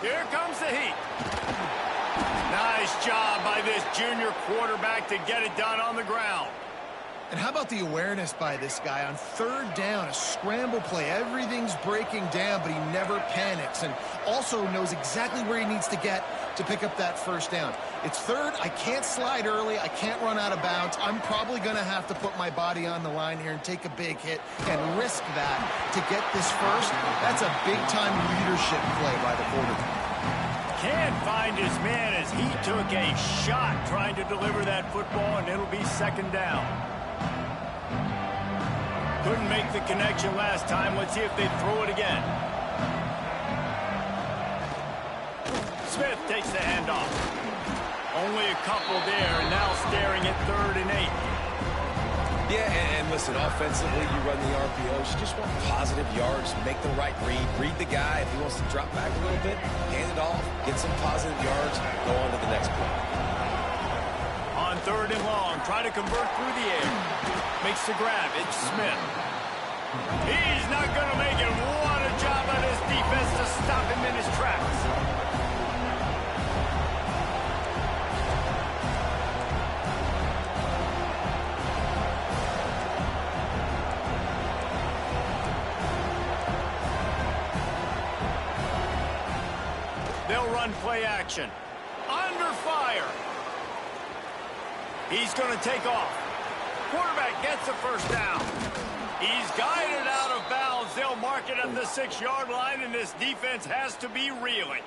Here comes the heat. Nice job by this junior quarterback to get it done on the ground. And how about the awareness by this guy on third down, a scramble play. Everything's breaking down, but he never panics and also knows exactly where he needs to get to pick up that first down. It's third. I can't slide early. I can't run out of bounds. I'm probably going to have to put my body on the line here and take a big hit and risk that to get this first. That's a big-time leadership play by the quarterback. Can't find his man as he took a shot trying to deliver that football, and it'll be second down. Couldn't make the connection last time. Let's see if they throw it again. Smith takes the handoff. Only a couple there, and now staring at 3rd and 8. Yeah, and listen, offensively, you run the RPOs. You just want positive yards, make the right read the guy. If he wants to drop back a little bit, hand it off, get some positive yards, go on to the next play. On 3rd and long, trying to convert through the air. Makes the grab. It's Smith. He's not going to make it. What a job by this defense to stop him in his tracks. They'll run play action. Under fire. He's going to take off. Quarterback gets the first down. He's guided out of bounds. They'll mark it at the 6-yard line, and this defense has to be reeling.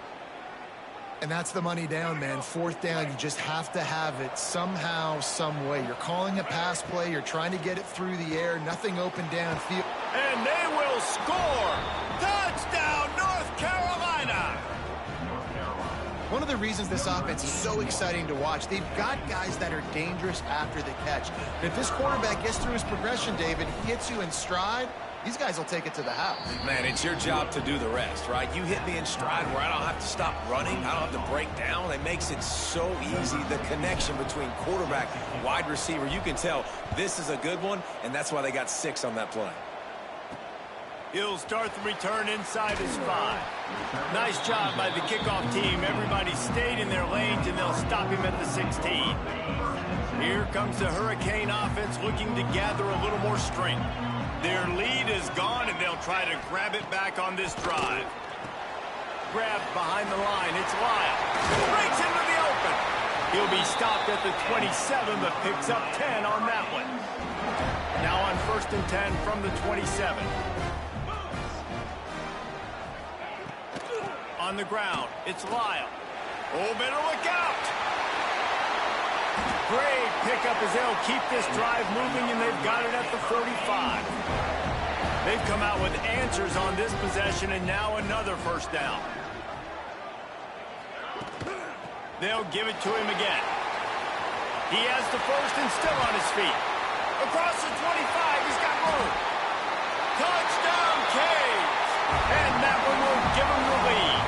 And that's the money down, man. 4th down, you just have to have it somehow, some way. You're calling a pass play. You're trying to get it through the air. Nothing open downfield. And they will score. Touchdown, North Carolina. One of the reasons this offense is so exciting to watch, they've got guys that are dangerous after the catch. And if this quarterback gets through his progression, David, he hits you in stride, these guys will take it to the house. Man, it's your job to do the rest, right? You hit me in stride where I don't have to stop running. I don't have to break down. It makes it so easy, the connection between quarterback and wide receiver. You can tell this is a good one, and that's why they got 6 on that play. He'll start the return inside his 5. Nice job by the kickoff team. Everybody stayed in their lanes, and they'll stop him at the 16. Here comes the Hurricane offense looking to gather a little more strength. Their lead is gone, and they'll try to grab it back on this drive. Grabbed behind the line. It's Lyle. Breaks into the open. He'll be stopped at the 27, but picks up 10 on that one. Now on 1st and 10 from the 27. On the ground, it's Lyle. Oh, better look out. Great pickup as they'll keep this drive moving, and they've got it at the 45. They've come out with answers on this possession, and now another first down. They'll give it to him again. He has the first and still on his feet. Across the 25, he's got room. Touchdown, Caves. And that one will give him the lead.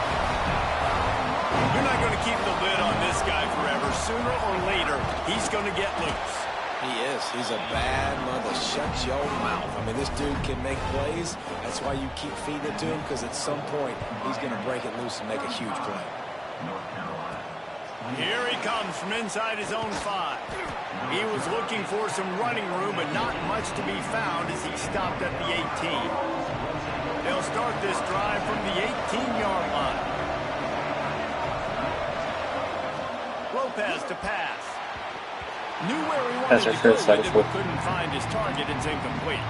You're not going to keep the lid on this guy forever. Sooner or later, he's going to get loose. He is. He's a bad mother. Shut your mouth. I mean, this dude can make plays. That's why you keep feeding it to him, because at some point, he's going to break it loose and make a huge play. Here he comes from inside his own 5. He was looking for some running room, but not much to be found as he stopped at the 18. They'll start this drive from the 18-yard line. Lopez to pass. Knew where he wanted to go with it, but couldn't find his target. It's incomplete.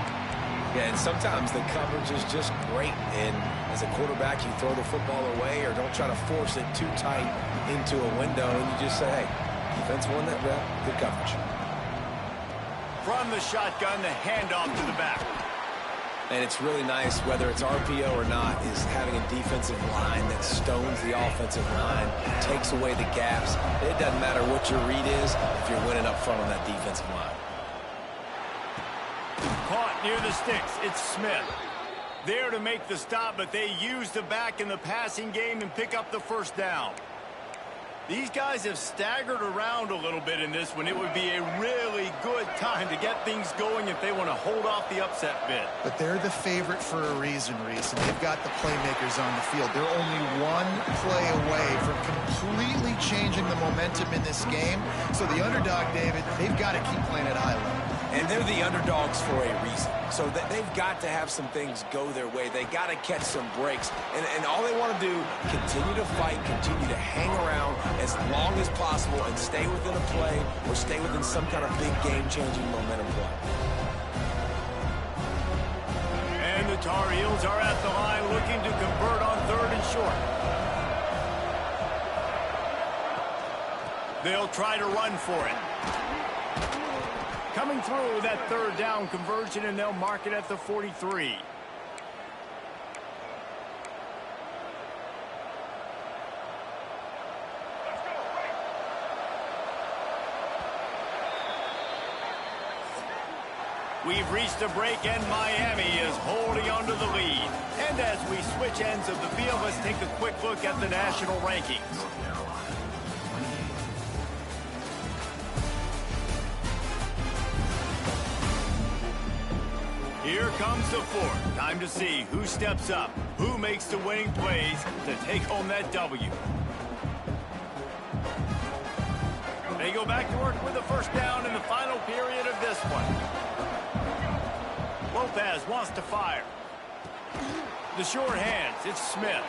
Yeah, and sometimes the coverage is just great. And as a quarterback, you throw the football away or don't try to force it too tight into a window. And you just say, hey, defense won that rep. Good coverage. From the shotgun, the handoff to the back. And it's really nice, whether it's RPO or not, is having a defensive line that stones the offensive line, takes away the gaps. It doesn't matter what your read is if you're winning up front on that defensive line. Caught near the sticks. It's Smith. There to make the stop, but they use the back in the passing game and pick up the first down. These guys have staggered around a little bit in this one. It would be a really good time to get things going if they want to hold off the upset bid. But they're the favorite for a reason, Reese, and they've got the playmakers on the field. They're only one play away from completely changing the momentum in this game. So the underdog, David, they've got to keep playing at a high level. And they're the underdogs for a reason. So they've got to have some things go their way. They got to catch some breaks. And all they want to do, continue to fight, continue to hang around as long as possible and stay within a play or stay within some kind of big game-changing momentum play. And the Tar Heels are at the line looking to convert on 3rd and short. They'll try to run for it. Coming through that 3rd down conversion, and they'll mark it at the 43. We've reached a break, and Miami is holding on to the lead. And as we switch ends of the field, let's take a quick look at the national rankings. Here comes the 4th. Time to see who steps up, who makes the winning plays to take home that W. They go back to work with the 1st down in the final period of this one. Lopez wants to fire. The short hands, it's Smith.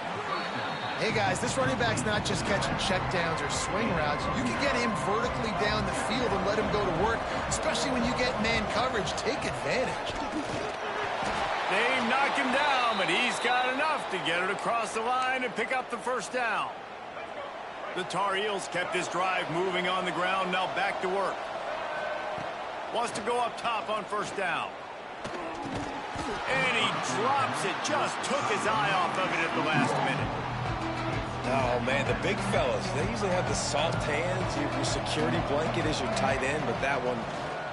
Hey, guys, this running back's not just catching checkdowns or swing routes. You can get him vertically down the field and let him go to work, especially when you get man coverage. Take advantage. They knock him down, but he's got enough to get it across the line and pick up the 1st down. The Tar Heels kept this drive moving on the ground, now back to work. Wants to go up top on 1st down. And he drops it, just took his eye off of it at the last minute. Oh, man, the big fellas, they usually have the soft hands. Your security blanket is your tight end, but that one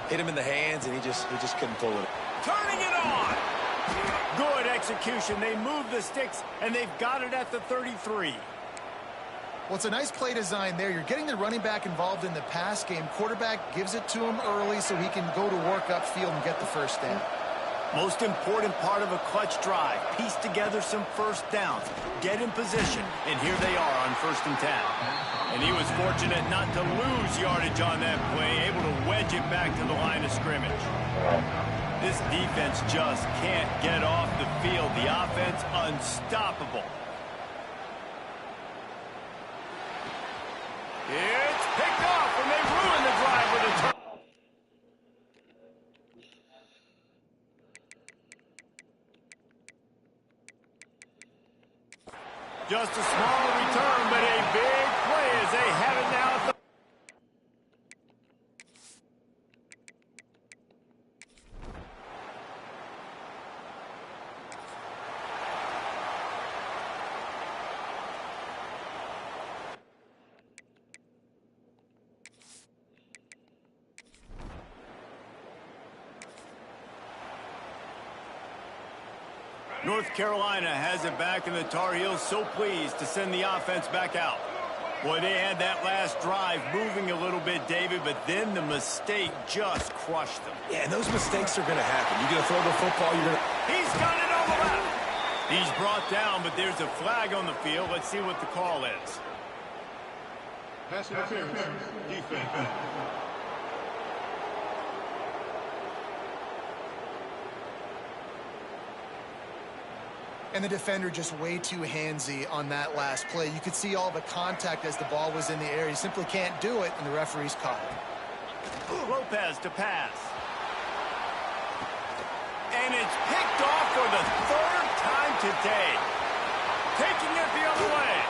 hit him in the hands, and he just couldn't pull it. Turning it on. Good execution. They move the sticks, and they've got it at the 33. Well, it's a nice play design there. You're getting the running back involved in the pass game. Quarterback gives it to him early so he can go to work upfield and get the 1st down. Most important part of a clutch drive. Piece together some 1st downs. Get in position. And here they are on 1st and 10. And he was fortunate not to lose yardage on that play, able to wedge it back to the line of scrimmage. This defense just can't get off the field. The offense unstoppable. It's picked off, and they ruin the drive with a turn. Just a small return, but a big play as they have it now at the North Carolina has it back, and the Tar Heels so pleased to send the offense back out. Boy, they had that last drive moving a little bit, David, but then the mistake just crushed them. Yeah, and those mistakes are going to happen. You're going to throw the football, you're going to... He's got it on the left. He's brought down, but there's a flag on the field. Let's see what the call is. Pass interference. Defense. And the defender just way too handsy on that last play. You could see all the contact as the ball was in the air. He simply can't do it, and the referee's caught it. Lopez to pass. And it's picked off for the 3rd time today. Taking it the other way.